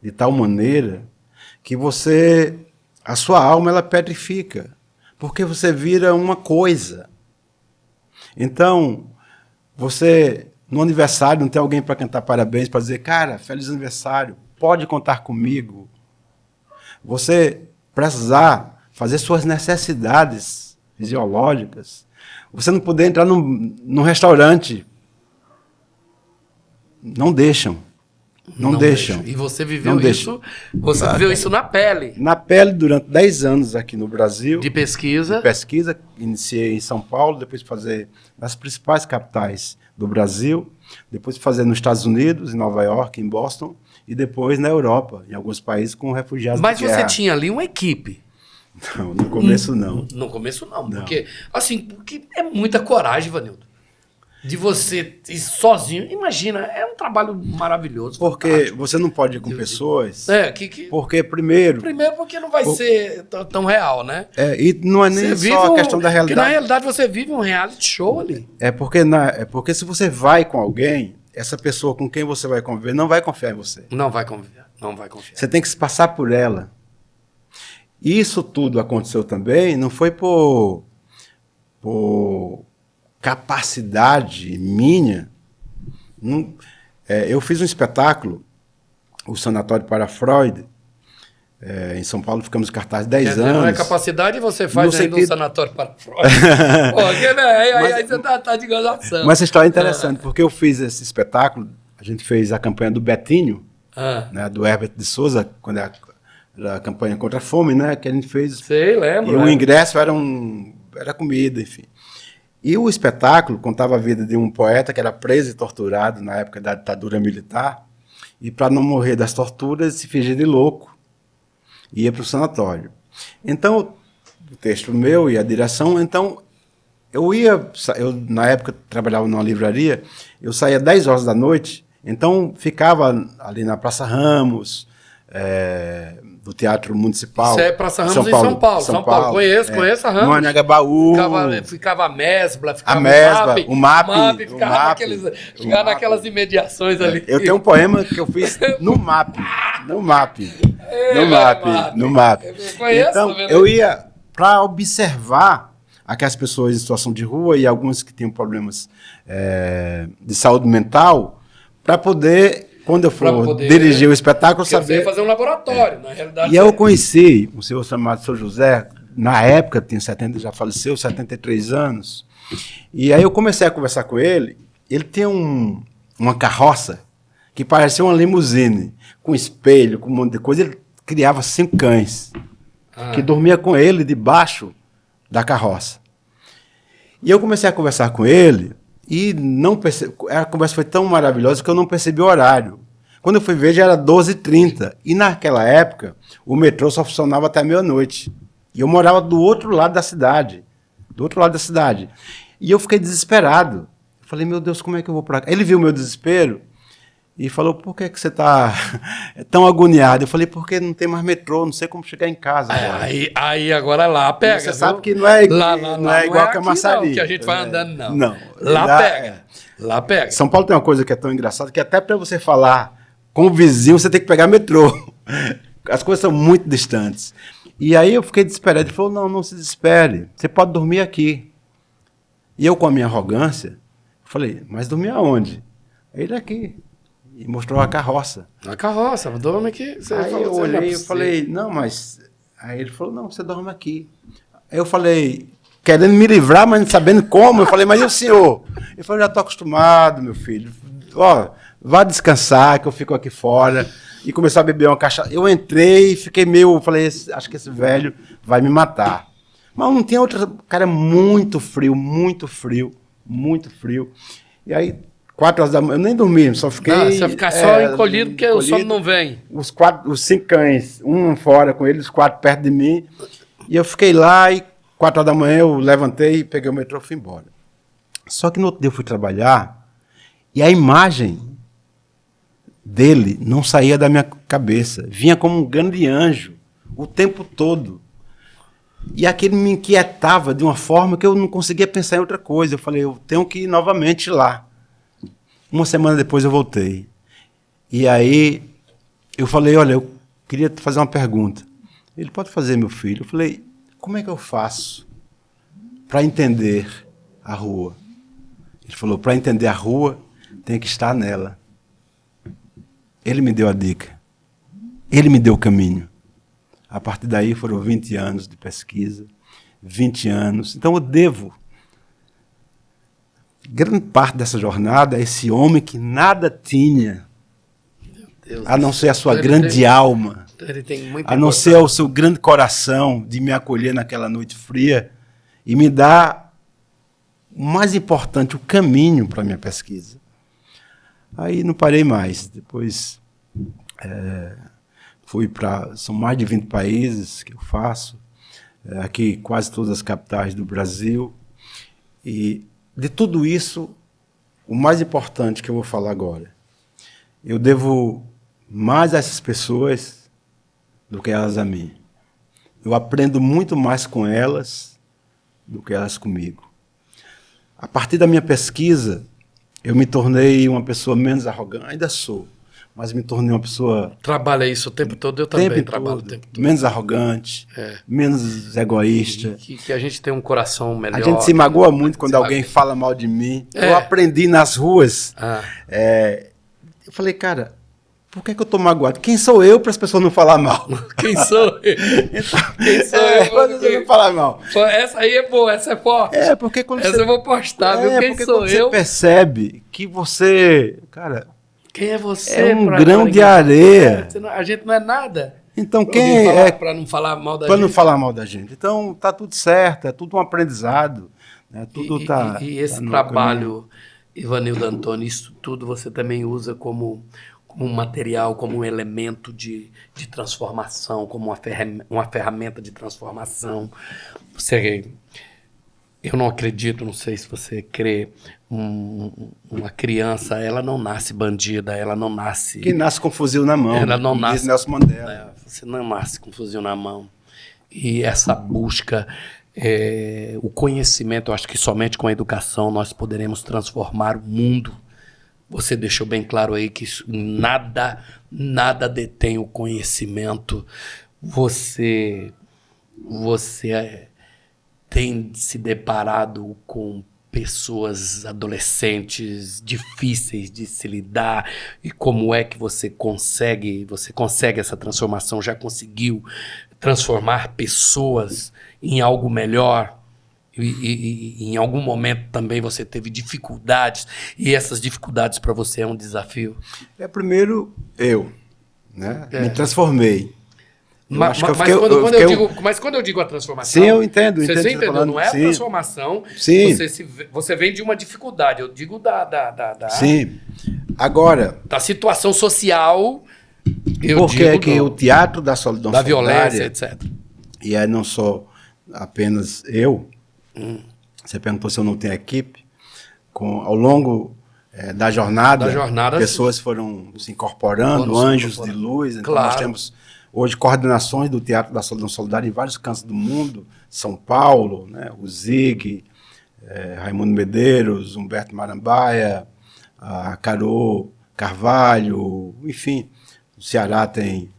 de tal maneira que a sua alma ela petrifica, porque você vira uma coisa. Então, você no aniversário não tem alguém para cantar parabéns, para dizer, cara, feliz aniversário, pode contar comigo. Você precisar fazer suas necessidades fisiológicas. Você não poder entrar num restaurante. Não deixam. Não deixam. E você viveu isso? Você viveu isso na pele? Na pele durante 10 anos aqui no Brasil. De pesquisa? De pesquisa. Iniciei em São Paulo, depois fazer nas principais capitais do Brasil, depois fazer nos Estados Unidos, em Nova York, em Boston, e depois na Europa, em alguns países com refugiados de guerra. Mas você tinha ali uma equipe? Não, no começo não. No começo não. Porque é muita coragem, Vanildo. De você ir sozinho. Imagina, é um trabalho maravilhoso. Porque fantástico. você não pode ir com pessoas. Porque Primeiro porque não vai ser tão real, né? E não é nem só a questão da realidade. Porque na realidade você vive um reality show ali. Porque se você vai com alguém, essa pessoa com quem você vai conviver não vai confiar em você. Não vai confiar. Você tem que se passar por ela. Isso tudo aconteceu também, não foi por capacidade minha. Eu fiz um espetáculo, o Sanatório para Freud, em São Paulo, ficamos em cartaz 10 anos. Não é capacidade, você faz ainda um Sanatório para Freud. Aí você tá de gozação. Mas essa história é interessante, porque eu fiz esse espetáculo, a gente fez a campanha do Betinho, né, do Herbert de Souza, quando era a campanha contra a fome, né, que a gente fez. Sei, lembro. E o ingresso era comida, enfim. E o espetáculo contava a vida de um poeta que era preso e torturado na época da ditadura militar, e para não morrer das torturas, se fingia de louco, ia para o sanatório. Então, o texto meu e a direção, então, eu na época trabalhava numa livraria, eu saía 10 horas da noite, então ficava ali na Praça Ramos, do Teatro Municipal. Isso é Praça Ramos em São Paulo. Conheço a Ramos. No Anhangabaú. Ficava a Mesbla, ficava o MAP. Ficava naquelas imediações ali. Eu tenho um poema que eu fiz no MAP. No MAP. Então, eu ia para observar aquelas pessoas em situação de rua e algumas que tinham problemas de saúde mental, para poder... Quando eu for dirigir o espetáculo, saber... Você ia fazer um laboratório, na realidade. E eu conheci um senhor chamado Sr. José, na época, já faleceu, 73 anos. E aí eu comecei a conversar com ele. Ele tinha uma carroça que parecia uma limusine, com espelho, com um monte de coisa. Ele criava 5 cães, que dormia com ele debaixo da carroça. E eu comecei a conversar com ele... E a conversa foi tão maravilhosa que eu não percebi o horário. Quando eu fui ver, já era 12h30. E naquela época, o metrô só funcionava até meia-noite. E eu morava do outro lado da cidade. E eu fiquei desesperado. Falei, meu Deus, como é que eu vou para cá? Ele viu meu desespero e falou, por que você está tão agoniado? Eu falei, porque não tem mais metrô, não sei como chegar em casa agora. Aí agora lá pega. Você sabe que não é, não é igual que a Massari. Não, que a gente vai andando, não. Não. Lá pega. Lá pega. São Paulo tem uma coisa que é tão engraçada, que até para você falar com o vizinho, você tem que pegar metrô. As coisas são muito distantes. E aí eu fiquei desesperado. Ele falou, não se desespere, você pode dormir aqui. E eu, com a minha arrogância, falei, mas dormir aonde? Ele aqui. E mostrou a carroça. A carroça, dorme aqui. Aí eu olhei e falei, não, mas... Aí ele falou, não, você dorme aqui. Aí eu falei, querendo me livrar, mas não sabendo como. Eu falei, mas e o senhor? Ele falou, já estou acostumado, meu filho. Ó, vá descansar, que eu fico aqui fora. E começou a beber uma cachaça. Eu entrei e fiquei meio... Falei, acho que esse velho vai me matar. Mas não tinha outra... Cara, muito frio, muito frio, muito frio. E aí, 4 horas da manhã, eu nem dormi, só fiquei... Não, você ficar só encolhido, porque o sono não vem. Os 5 cães, um fora com eles, 4 perto de mim. E eu fiquei lá e 4 horas da manhã eu levantei, peguei o metrô e fui embora. Só que no outro dia eu fui trabalhar e a imagem dele não saía da minha cabeça. Vinha como um grande anjo o tempo todo. E aquilo me inquietava de uma forma que eu não conseguia pensar em outra coisa. Eu falei, eu tenho que ir novamente lá. Uma semana depois eu voltei. E aí eu falei, olha, eu queria te fazer uma pergunta. Ele, pode fazer, meu filho. Eu falei, como é que eu faço para entender a rua? Ele falou, para entender a rua, tem que estar nela. Ele me deu a dica. Ele me deu o caminho. A partir daí foram 20 anos de pesquisa, 20 anos. Então eu devo grande parte dessa jornada a esse homem que nada tinha, a não ser a sua grande alma, a não ser o seu grande coração de me acolher naquela noite fria e me dar o mais importante, o caminho para a minha pesquisa. Aí não parei mais. Depois fui para... São mais de 20 países que eu faço. Aqui quase todas as capitais do Brasil. E de tudo isso, o mais importante que eu vou falar agora, eu devo mais a essas pessoas do que elas a mim. Eu aprendo muito mais com elas do que elas comigo. A partir da minha pesquisa, eu me tornei uma pessoa menos arrogante. Ainda sou, mas me tornei uma pessoa... Trabalha isso o tempo todo, eu também trabalho o tempo todo. Menos arrogante, menos egoísta. Que a gente tem um coração melhor. A gente se magoa muito quando alguém fala mal de mim. Eu aprendi nas ruas. Eu falei, cara, por que eu estou magoado? Quem sou eu para as pessoas não falar mal? Quem sou eu? Então, quem sou eu para as pessoas não falar mal? Essa aí é boa, essa é forte. Porque quando essa eu vou postar, viu? Quem sou eu? Você percebe que você... Cara... Quem é você? É um grão de areia. A gente não é nada. Então quem é para não falar mal da gente? Para não falar mal da gente. Então tá tudo certo, é tudo um aprendizado, né? Tudo tá. E esse trabalho, Ivanildo Antônio, isso tudo você também usa como um material, como um elemento de transformação, como uma ferramenta de transformação. Eu não acredito, não sei se você crê, uma criança, ela não nasce bandida, ela não nasce... Quem nasce com fuzil na mão, ela não nasce, diz Nelson Mandela. Você não nasce com fuzil na mão. E essa busca, o conhecimento, eu acho que somente com a educação nós poderemos transformar o mundo. Você deixou bem claro aí que nada detém o conhecimento. Você tem se deparado com pessoas adolescentes difíceis de se lidar, e como é que você consegue essa transformação, já conseguiu transformar pessoas em algo melhor, e em algum momento também você teve dificuldades, e essas dificuldades para você é um desafio? Primeiro né? Me transformei. Mas quando eu digo a transformação... Sim, eu entendo. Você entendeu? Não é a transformação. Sim. Você vem de uma dificuldade. Eu digo Sim. Agora... Da situação social... Porque é que o teatro da solidão da violência, etc. E é não só apenas eu... Você perguntou se eu não tenho equipe. ao longo da jornada, pessoas sim. foram se incorporando, anjos de luz. Então nós temos hoje coordenações do Teatro da Solidão Solidária em vários cantos do mundo, São Paulo, né, o Zig, Raimundo Medeiros, Humberto Marambaia, a Carô Carvalho, enfim, no Ceará tem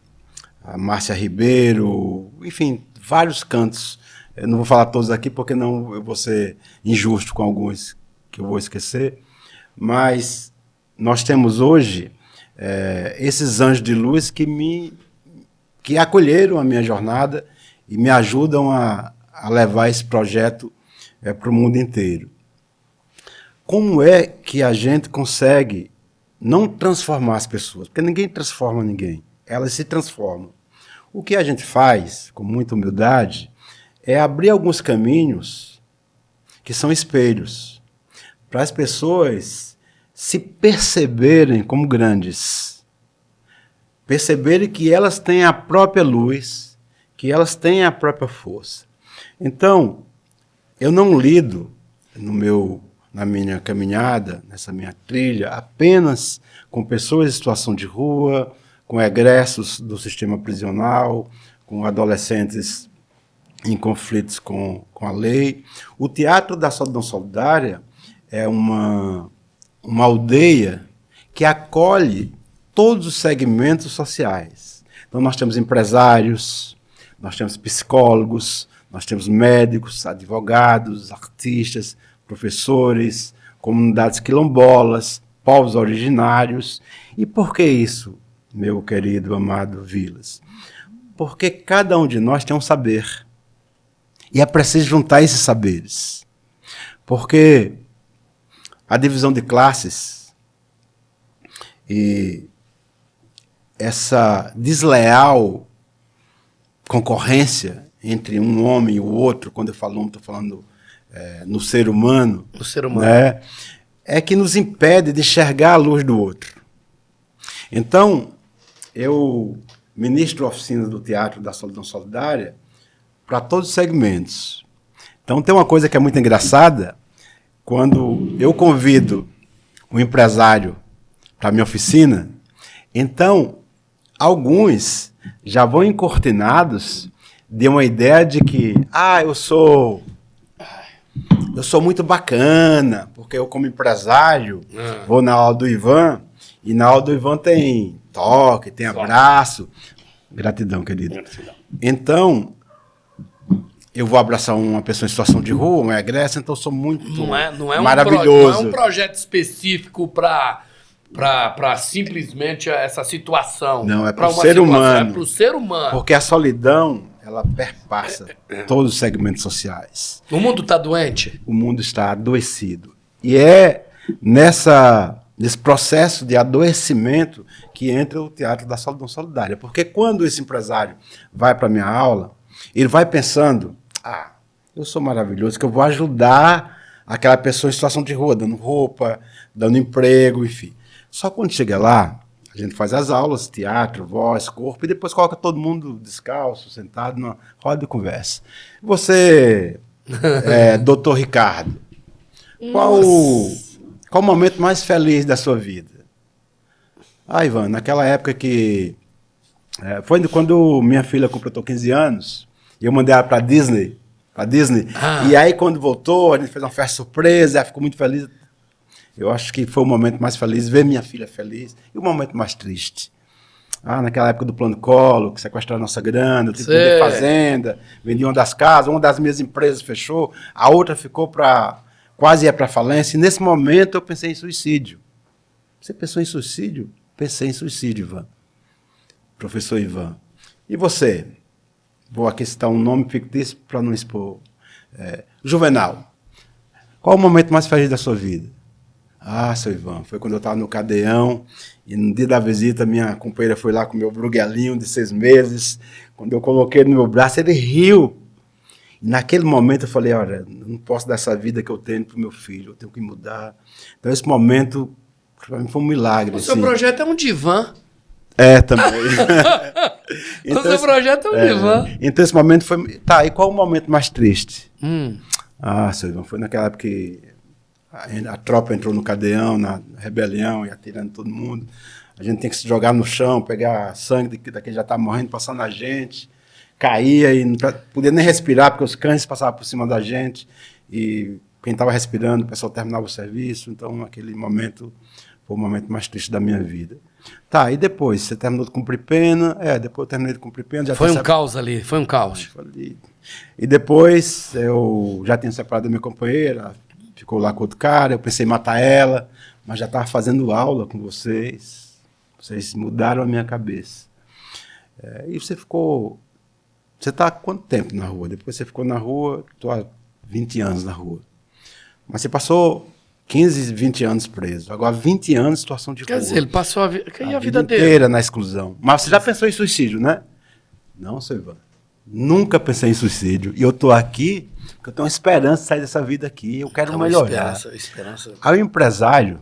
a Márcia Ribeiro, enfim, vários cantos. Eu não vou falar todos aqui porque não eu vou ser injusto com alguns que eu vou esquecer, mas nós temos hoje esses anjos de luz que acolheram a minha jornada e me ajudam a levar esse projeto para o mundo inteiro. Como é que a gente consegue não transformar as pessoas? Porque ninguém transforma ninguém, elas se transformam. O que a gente faz, com muita humildade, é abrir alguns caminhos que são espelhos, para as pessoas se perceberem como grandes, perceberem que elas têm a própria luz, que elas têm a própria força. Então, eu não lido na minha caminhada, nessa minha trilha, apenas com pessoas em situação de rua, com egressos do sistema prisional, com adolescentes em conflitos com a lei. O Teatro da Solidão Solidária é uma aldeia que acolhe todos os segmentos sociais. Então nós temos empresários, nós temos psicólogos, nós temos médicos, advogados, artistas, professores, comunidades quilombolas, povos originários. E por que isso, meu querido, amado Vilas? Porque cada um de nós tem um saber. E é preciso juntar esses saberes. Porque a divisão de classes e essa desleal concorrência entre um homem e o outro, quando eu falo homem, estou falando no ser humano, né, é que nos impede de enxergar a luz do outro. Então, eu ministro oficinas do Teatro da Solidão Solidária para todos os segmentos. Então, tem uma coisa que é muito engraçada, quando eu convido um empresário para a minha oficina, então, alguns já vão encortinados de uma ideia de que, eu sou muito bacana, porque eu, como empresário, vou na aula do Ivan, e na aula do Ivan tem toque, tem abraço. Gratidão, querido. Gratidão. Então, eu vou abraçar uma pessoa em situação de rua, um egresso, então eu sou muito maravilhoso. Não é um projeto específico para simplesmente essa situação. Não, é para o ser humano. É para o ser humano. Porque a solidão, ela perpassa todos os segmentos sociais. O mundo está doente? O mundo está adoecido. E é nesse processo de adoecimento que entra o Teatro da Solidão Solidária. Porque quando esse empresário vai para a minha aula, ele vai pensando, eu sou maravilhoso, que eu vou ajudar aquela pessoa em situação de rua, dando roupa, dando emprego, enfim. Só quando chega lá, a gente faz as aulas, teatro, voz, corpo, e depois coloca todo mundo descalço, sentado numa roda de conversa. Você, doutor Ricardo, qual o momento mais feliz da sua vida? Ivan, naquela época que... foi quando minha filha completou 15 anos, e eu mandei ela para Disney. E aí, quando voltou, a gente fez uma festa surpresa, ela ficou muito feliz. Eu acho que foi o momento mais feliz, ver minha filha feliz, e o momento mais triste. Naquela época do plano Collor, que sequestraram a nossa grana, eu tive que vender fazenda, vendi uma das casas, uma das minhas empresas fechou, a outra ficou quase ia para falência, e nesse momento eu pensei em suicídio. Você pensou em suicídio? Pensei em suicídio, Ivan. Professor Ivan. E você? Vou aqui citar um nome fictício para não expor. Juvenal. Qual o momento mais feliz da sua vida? Seu Ivan, foi quando eu estava no Cadeão, e no dia da visita, minha companheira foi lá com o meu bruguelinho de 6 meses. Quando eu coloquei ele no meu braço, ele riu. E naquele momento eu falei, olha, não posso dar essa vida que eu tenho para o meu filho, eu tenho que mudar. Então esse momento, para mim, foi um milagre. O seu projeto é um divã. Também. Então, o seu projeto é um divã. Então esse momento foi... e qual o momento mais triste? Seu Ivan, foi naquela época que A tropa entrou no cadeão, na rebelião, e atirando todo mundo. A gente tem que se jogar no chão, pegar sangue daquele já estava morrendo, passar na gente. Caía e não podia nem respirar, porque os cães passavam por cima da gente. E quem estava respirando, o pessoal terminava o serviço. Então, aquele momento foi o momento mais triste da minha vida. Tá, e depois? Você terminou de cumprir pena? Depois eu terminei de cumprir pena. Foi um caos ali, foi um caos. E depois eu já tinha separado da minha companheira, ficou lá com outro cara, eu pensei em matar ela, mas já estava fazendo aula com vocês. Vocês mudaram a minha cabeça. E você ficou... Você está há quanto tempo na rua? Depois você ficou na rua, estou há 20 anos na rua. Mas você passou 15, 20 anos preso. Agora 20 anos em situação de rua. Quer dizer, ele passou a vida dele inteira na exclusão. Mas você já pensou em suicídio, né? Não, seu Ivan. Nunca pensei em suicídio. E eu estou aqui porque eu tenho uma esperança de sair dessa vida aqui. Eu quero melhorar. Esperança. Aí o empresário,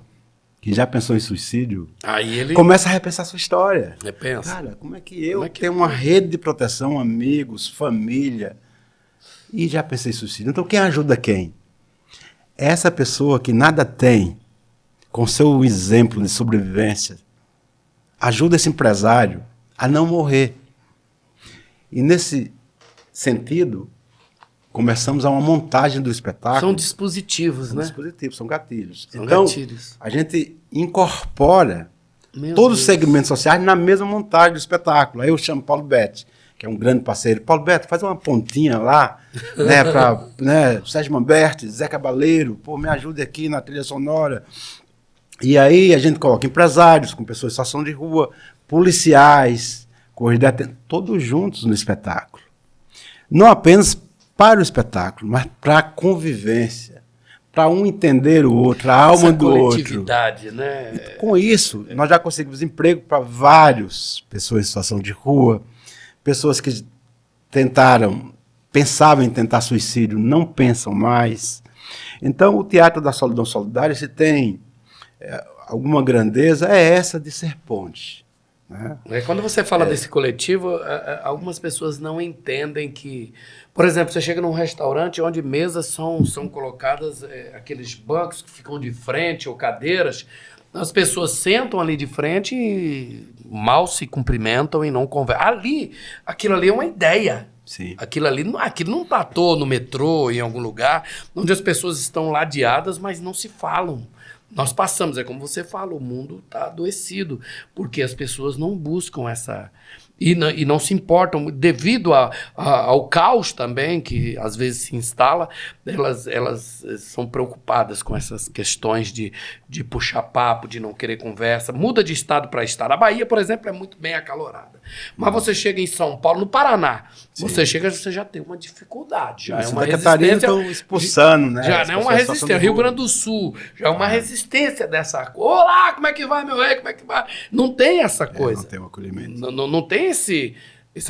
que já pensou em suicídio, aí ele começa a repensar a sua história. Repensa. Cara, como é que eu tenho uma rede de proteção, amigos, família, e já pensei em suicídio? Então quem ajuda quem? Essa pessoa que nada tem, com seu exemplo de sobrevivência, ajuda esse empresário a não morrer. E nesse sentido, começamos a uma montagem do espetáculo. São dispositivos, né? Dispositivos, são gatilhos. São então, gatilhos. A gente incorpora todos os segmentos sociais na mesma montagem do espetáculo. Aí eu chamo Paulo Betti, que é um grande parceiro. Paulo Betti, faz uma pontinha lá, né, para Sérgio Mamberti, Zé Cabaleiro, me ajude aqui na trilha sonora. E aí a gente coloca empresários com pessoas em situação de rua, policiais, todos juntos no espetáculo. Não apenas para o espetáculo, mas para a convivência, para um entender o outro, a alma do outro. Coletividade, né? E com isso, nós já conseguimos emprego para várias pessoas em situação de rua, pessoas que pensavam em tentar suicídio, não pensam mais. Então, o Teatro da Solidão Solidária, se tem alguma grandeza, é essa de ser ponte. Né? Quando você fala desse coletivo, algumas pessoas não entendem que... Por exemplo, você chega num restaurante onde mesas são colocadas, aqueles bancos que ficam de frente ou cadeiras, as pessoas sentam ali de frente e mal se cumprimentam e não conversam. Aquilo ali é uma ideia. Sim. Aquilo não está à toa no metrô, em algum lugar, onde as pessoas estão ladeadas, mas não se falam. Nós passamos, como você fala, o mundo está adoecido, porque as pessoas não buscam essa... E não se importam, devido ao caos também, que às vezes se instala, elas são preocupadas com essas questões de puxar papo, de não querer conversa. Muda de estado para estado. A Bahia, por exemplo, é muito bem acalorada. Mas você chega em São Paulo, no Paraná, você já tem uma dificuldade. Já é uma resistência. Estão expulsando, né? Já não é uma resistência. Rio Grande do Sul, já é uma resistência dessa coisa. Olá, como é que vai, meu rei? Como é que vai? Não tem essa coisa. Não tem um acolhimento. Não tem esse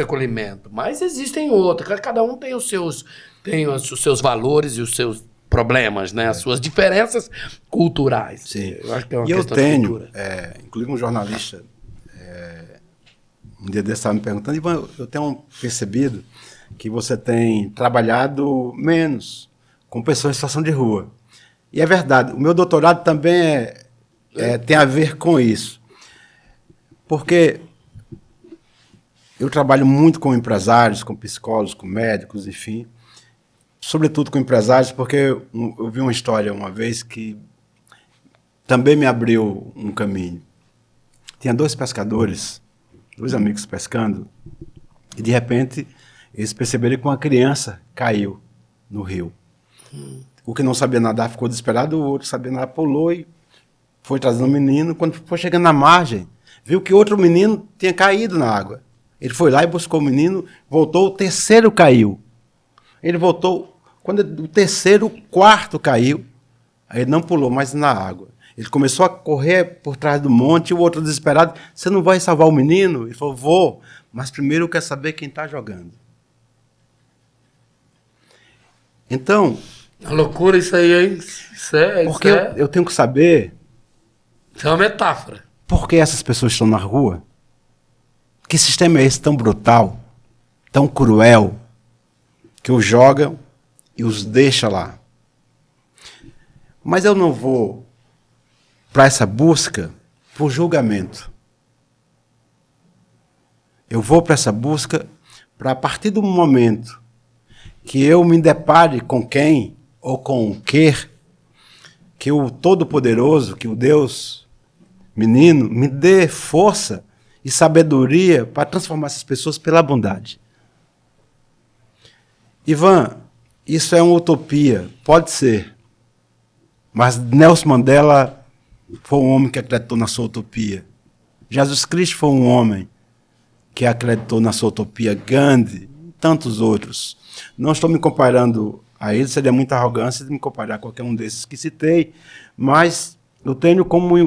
acolhimento, mas existem outros. Cada um tem os seus valores e os seus problemas, né? As suas diferenças culturais. Sim. Eu acho que é uma e eu questão de tenho, cultura. inclusive um jornalista, um dia desse estava me perguntando, Ivan, eu tenho percebido que você tem trabalhado menos com pessoas em situação de rua. E é verdade, o meu doutorado também tem a ver com isso. Porque eu trabalho muito com empresários, com psicólogos, com médicos, enfim. Sobretudo com empresários, porque eu vi uma história uma vez que também me abriu um caminho. Tinha 2 pescadores, 2 amigos pescando, e de repente eles perceberam que uma criança caiu no rio. O que não sabia nadar ficou desesperado, o outro que sabia nadar pulou e foi trazendo o menino. Quando foi chegando na margem, viu que outro menino tinha caído na água. Ele foi lá e buscou o menino, voltou, o terceiro caiu. Ele voltou, quando o terceiro, o quarto caiu, aí ele não pulou mais na água. Ele começou a correr por trás do monte, e o outro desesperado, você não vai salvar o menino? Ele falou, vou, mas primeiro eu quero saber quem está jogando. Então... A loucura isso aí, hein? Porque eu tenho que saber... Isso é uma metáfora. Por que essas pessoas estão na rua? Que sistema é esse tão brutal, tão cruel, que os joga e os deixa lá? Mas eu não vou para essa busca por julgamento. Eu vou para essa busca para, a partir do momento que eu me depare com quem ou com o que o Todo-Poderoso, que o Deus menino, me dê força e sabedoria para transformar essas pessoas pela bondade. Ivan, isso é uma utopia, pode ser. Mas Nelson Mandela foi um homem que acreditou na sua utopia. Jesus Cristo foi um homem que acreditou na sua utopia. Gandhi e tantos outros. Não estou me comparando a eles, seria muita arrogância de me comparar a qualquer um desses que citei, mas eu tenho como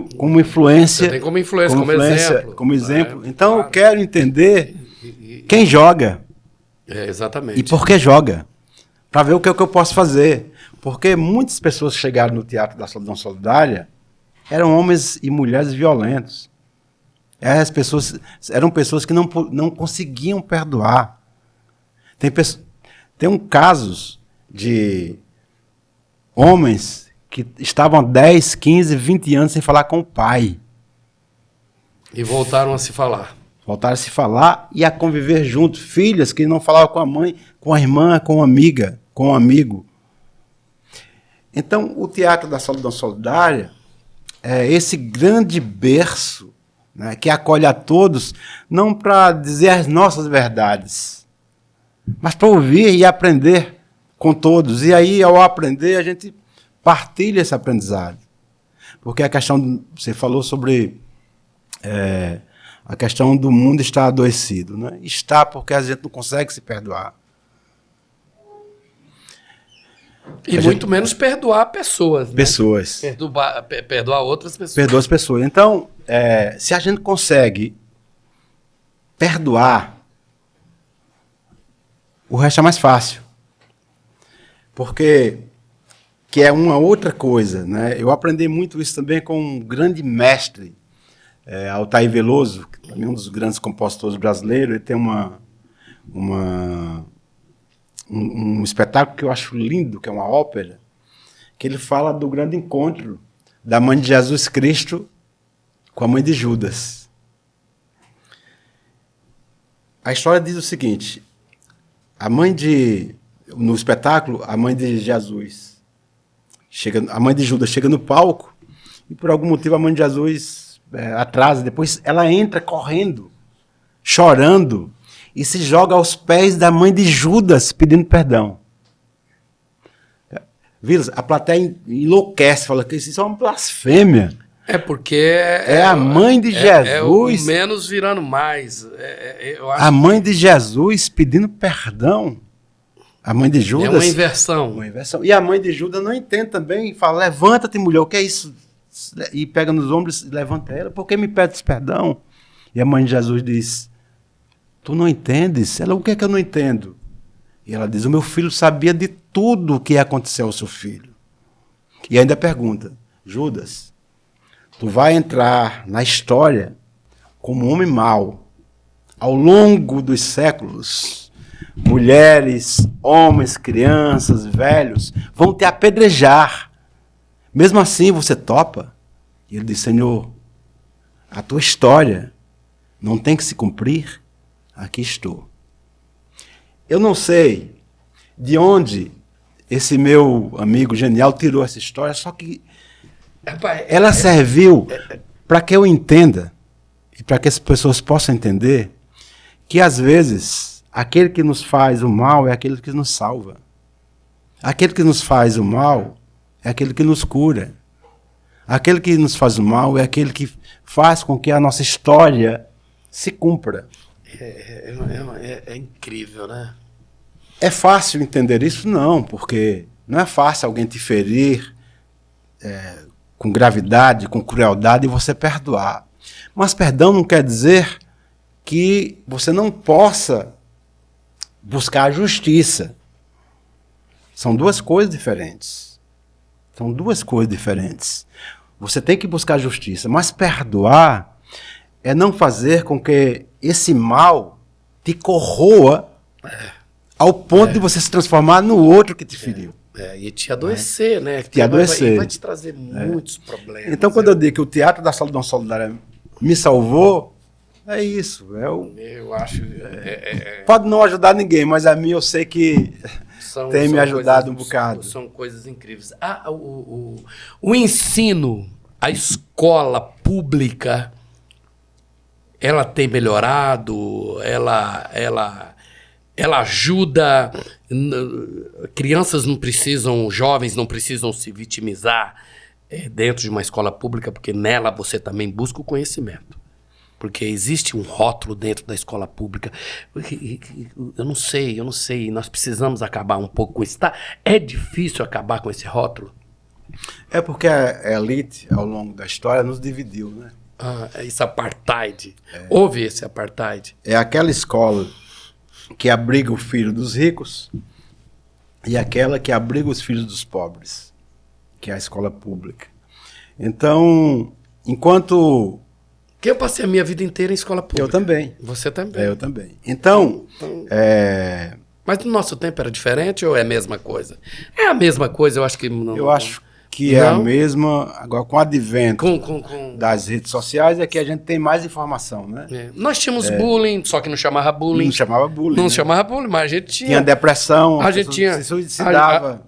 influência. Você tem como influência, como exemplo. Como exemplo. Então claro. Eu quero entender quem joga. Exatamente. E por que joga. Para ver o que eu posso fazer. Porque muitas pessoas que chegaram no Teatro da Solidão Solidária eram homens e mulheres violentos. Eram pessoas que não conseguiam perdoar. Tem casos de homens que estavam 10, 15, 20 anos sem falar com o pai. E voltaram a se falar. Voltaram a se falar e a conviver juntos. Filhas que não falavam com a mãe, com a irmã, com a amiga, com o amigo. Então, o Teatro da Solidão Solidária é esse grande berço, né, que acolhe a todos, não para dizer as nossas verdades, mas para ouvir e aprender com todos. E aí, ao aprender, a gente partilha esse aprendizado. Porque a questão, você falou sobre a questão do mundo estar adoecido. Né? Está porque a gente não consegue se perdoar. E muito menos perdoar pessoas. Né? Pessoas. Perdoar outras pessoas. Perdoar as pessoas. Então, se a gente consegue perdoar, o resto é mais fácil. Porque, que é uma outra coisa, né? Eu aprendi muito isso também com um grande mestre, Altair Veloso, que também é um dos grandes compositores brasileiros. Ele tem um espetáculo que eu acho lindo, que é uma ópera, que ele fala do grande encontro da mãe de Jesus Cristo com a mãe de Judas. A história diz o seguinte: no espetáculo, a mãe de Jesus a mãe de Judas chega no palco e por algum motivo a mãe de Jesus atrasa. Depois ela entra correndo, chorando, e se joga aos pés da mãe de Judas pedindo perdão. Vilas, a plateia enlouquece, fala que isso é uma blasfêmia. Porque é a mãe de Jesus. O menos virando mais. Eu acho a mãe de Jesus pedindo perdão. A mãe de Judas. É uma inversão. E a mãe de Judas não entende também e fala: levanta-te, mulher, o que é isso? E pega nos ombros e levanta ela. Por que me pedes perdão? E a mãe de Jesus diz: tu não entendes? Ela: o que é que eu não entendo? E ela diz: o meu filho sabia de tudo o que ia acontecer ao seu filho. E ainda pergunta: Judas, tu vai entrar na história como um homem mau. Ao longo dos séculos, mulheres, homens, crianças, velhos vão te apedrejar. Mesmo assim, você topa? E ele diz: Senhor, a tua história não tem que se cumprir? Aqui estou. Eu não sei de onde esse meu amigo genial tirou essa história, só que ela serviu para que eu entenda e para que as pessoas possam entender que, às vezes, aquele que nos faz o mal é aquele que nos salva. Aquele que nos faz o mal é aquele que nos cura. Aquele que nos faz o mal é aquele que faz com que a nossa história se cumpra. É incrível, né? É fácil entender isso? Não, porque não é fácil alguém te ferir com gravidade, com crueldade, e você perdoar. Mas perdão não quer dizer que você não possa buscar a justiça. São duas coisas diferentes. São duas coisas diferentes. Você tem que buscar a justiça, mas perdoar é não fazer com que esse mal te corroa ao ponto de você se transformar no outro que te feriu. E te adoecer, né? Te adoecer. Vai te trazer muitos problemas. Então, quando eu digo que o Teatro da Solidão Solidária me salvou, é isso. Eu acho... Pode não ajudar ninguém, mas a mim eu sei que tem me ajudado um bocado. São coisas incríveis. O ensino, a escola pública, ela tem melhorado, ela ajuda, crianças não precisam, jovens não precisam se vitimizar dentro de uma escola pública, porque nela você também busca o conhecimento. Porque existe um rótulo dentro da escola pública. Eu não sei, nós precisamos acabar um pouco com isso. É difícil acabar com esse rótulo? É porque a elite, ao longo da história, nos dividiu, né? Esse apartheid. Houve esse apartheid. É aquela escola que abriga o filho dos ricos e aquela que abriga os filhos dos pobres, que é a escola pública. Então, enquanto... Que eu passei a minha vida inteira em escola pública. Eu também. Você também. Eu também. Então... Mas no nosso tempo era diferente ou é a mesma coisa? É a mesma coisa, eu acho que... acho que é a mesma, agora com o advento das redes sociais é que a gente tem mais informação, né? Nós tínhamos bullying, só que não chamava bullying. Não chamava bullying. Não né? chamava bullying, mas a gente tinha... Tinha depressão, a gente tinha... se suicidava.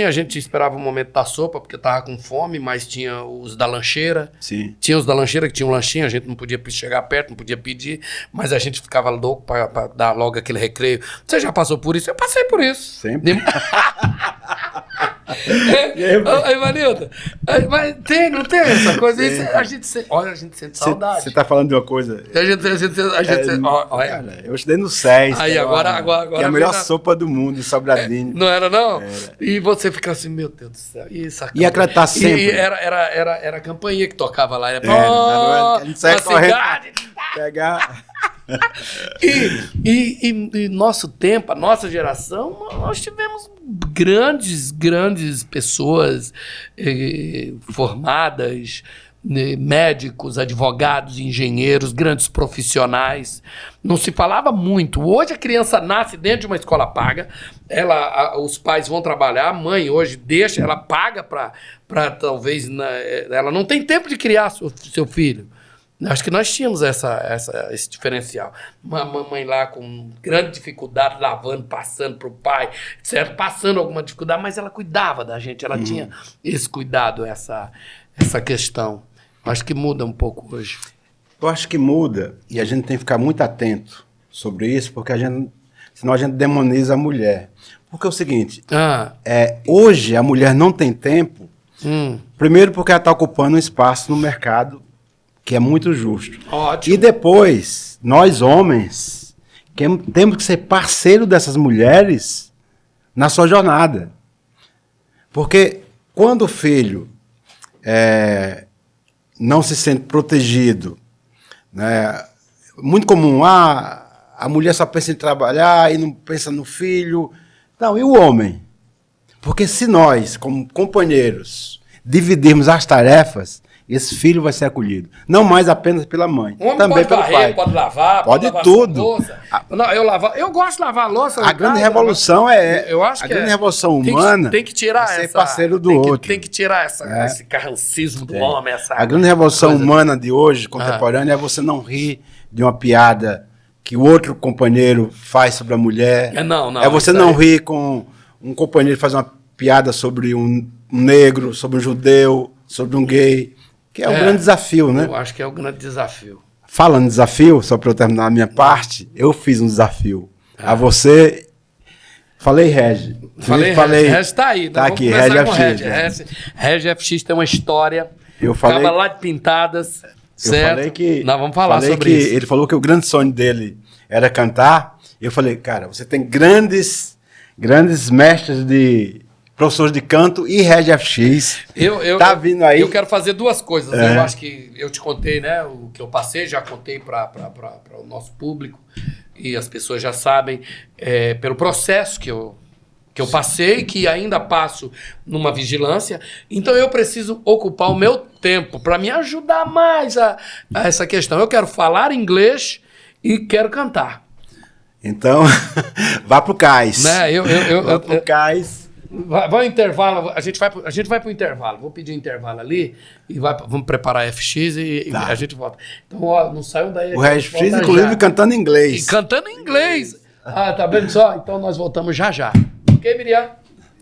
A gente esperava o momento da sopa, porque tava com fome, mas tinha os da lancheira. Sim. Tinha os da lancheira que tinham um lanchinho, a gente não podia chegar perto, não podia pedir, mas a gente ficava louco para dar logo aquele recreio. Você já passou por isso? Eu passei por isso. Sempre. Ivanildo, mas não tem essa coisa? A gente sente saudade. Você tá falando de uma coisa... Olha. Eu estudei no SES. Aí agora que é a melhor sopa do mundo, em Sobradinho. Não era, não? E você fica assim, meu Deus do céu. E acreditar sempre. E era a campainha que tocava lá. A gente saia correndo pegar... E nosso tempo, a nossa geração, nós tivemos grandes pessoas formadas, médicos, advogados, engenheiros, grandes profissionais. Não se falava muito. Hoje a criança nasce dentro de uma escola paga, os pais vão trabalhar, a mãe hoje deixa, ela paga para talvez... ela não tem tempo de criar seu filho. Acho que nós tínhamos esse diferencial. Uma mamãe lá com grande dificuldade, lavando, passando para o pai, certo? Passando alguma dificuldade, mas ela cuidava da gente, ela tinha esse cuidado, essa questão. Acho que muda um pouco hoje. Eu acho que muda, e a gente tem que ficar muito atento sobre isso, porque senão a gente demoniza a mulher. Porque é o seguinte, hoje a mulher não tem tempo, primeiro porque ela está ocupando um espaço no mercado que é muito justo. Ótimo. E depois, nós homens, temos que ser parceiro dessas mulheres na sua jornada. Porque quando o filho não se sente protegido, né, muito comum, a mulher só pensa em trabalhar e não pensa no filho. Não, e o homem? Porque se nós, como companheiros, dividirmos as tarefas, esse filho vai ser acolhido. Não mais apenas pela mãe. O homem também pode pelo varrer, pai. pode lavar, pode lavar tudo. Louça. Não, eu gosto de lavar a louça. A grande revolução eu acho a que grande revolução humana tem que tirar ser parceiro do outro. Tem que tirar esse carrancismo do homem. A grande revolução humana de hoje, contemporânea, é você não rir de uma piada que o outro companheiro faz sobre a mulher. É você não rir com um companheiro que faz uma piada sobre um negro, sobre um judeu, sobre um gay. Que é um grande desafio, né? Eu acho que é o grande desafio. Falando em desafio, só para eu terminar a minha parte, eu fiz um desafio. A você... Falei Regi. Regi está aí. Está aqui, Regi FX. Regi FX tem uma história. Eu falei... Acaba lá de pintadas. Certo? Eu falei que... Nós vamos falar sobre isso. Ele falou que o grande sonho dele era cantar. Eu falei, cara, você tem grandes mestres professores de canto e Regi FX. Tá vindo aí. Eu quero fazer duas coisas. Eu acho que eu te contei, né? O que eu passei, já contei para o nosso público. E as pessoas já sabem pelo processo que eu passei, que ainda passo numa vigilância. Então eu preciso ocupar o meu tempo para me ajudar mais a essa questão. Eu quero falar inglês e quero cantar. Então, vá pro cais. Né? Vá pro cais. Vai ao intervalo, a gente vai pro intervalo. Vou pedir intervalo ali e vamos preparar a FX e Tá. a gente volta. Então, ó, não saiam daí. O FX, inclusive, cantando em inglês. E cantando em inglês. Ah, tá vendo só? Então nós voltamos já já. Ok, Miriam?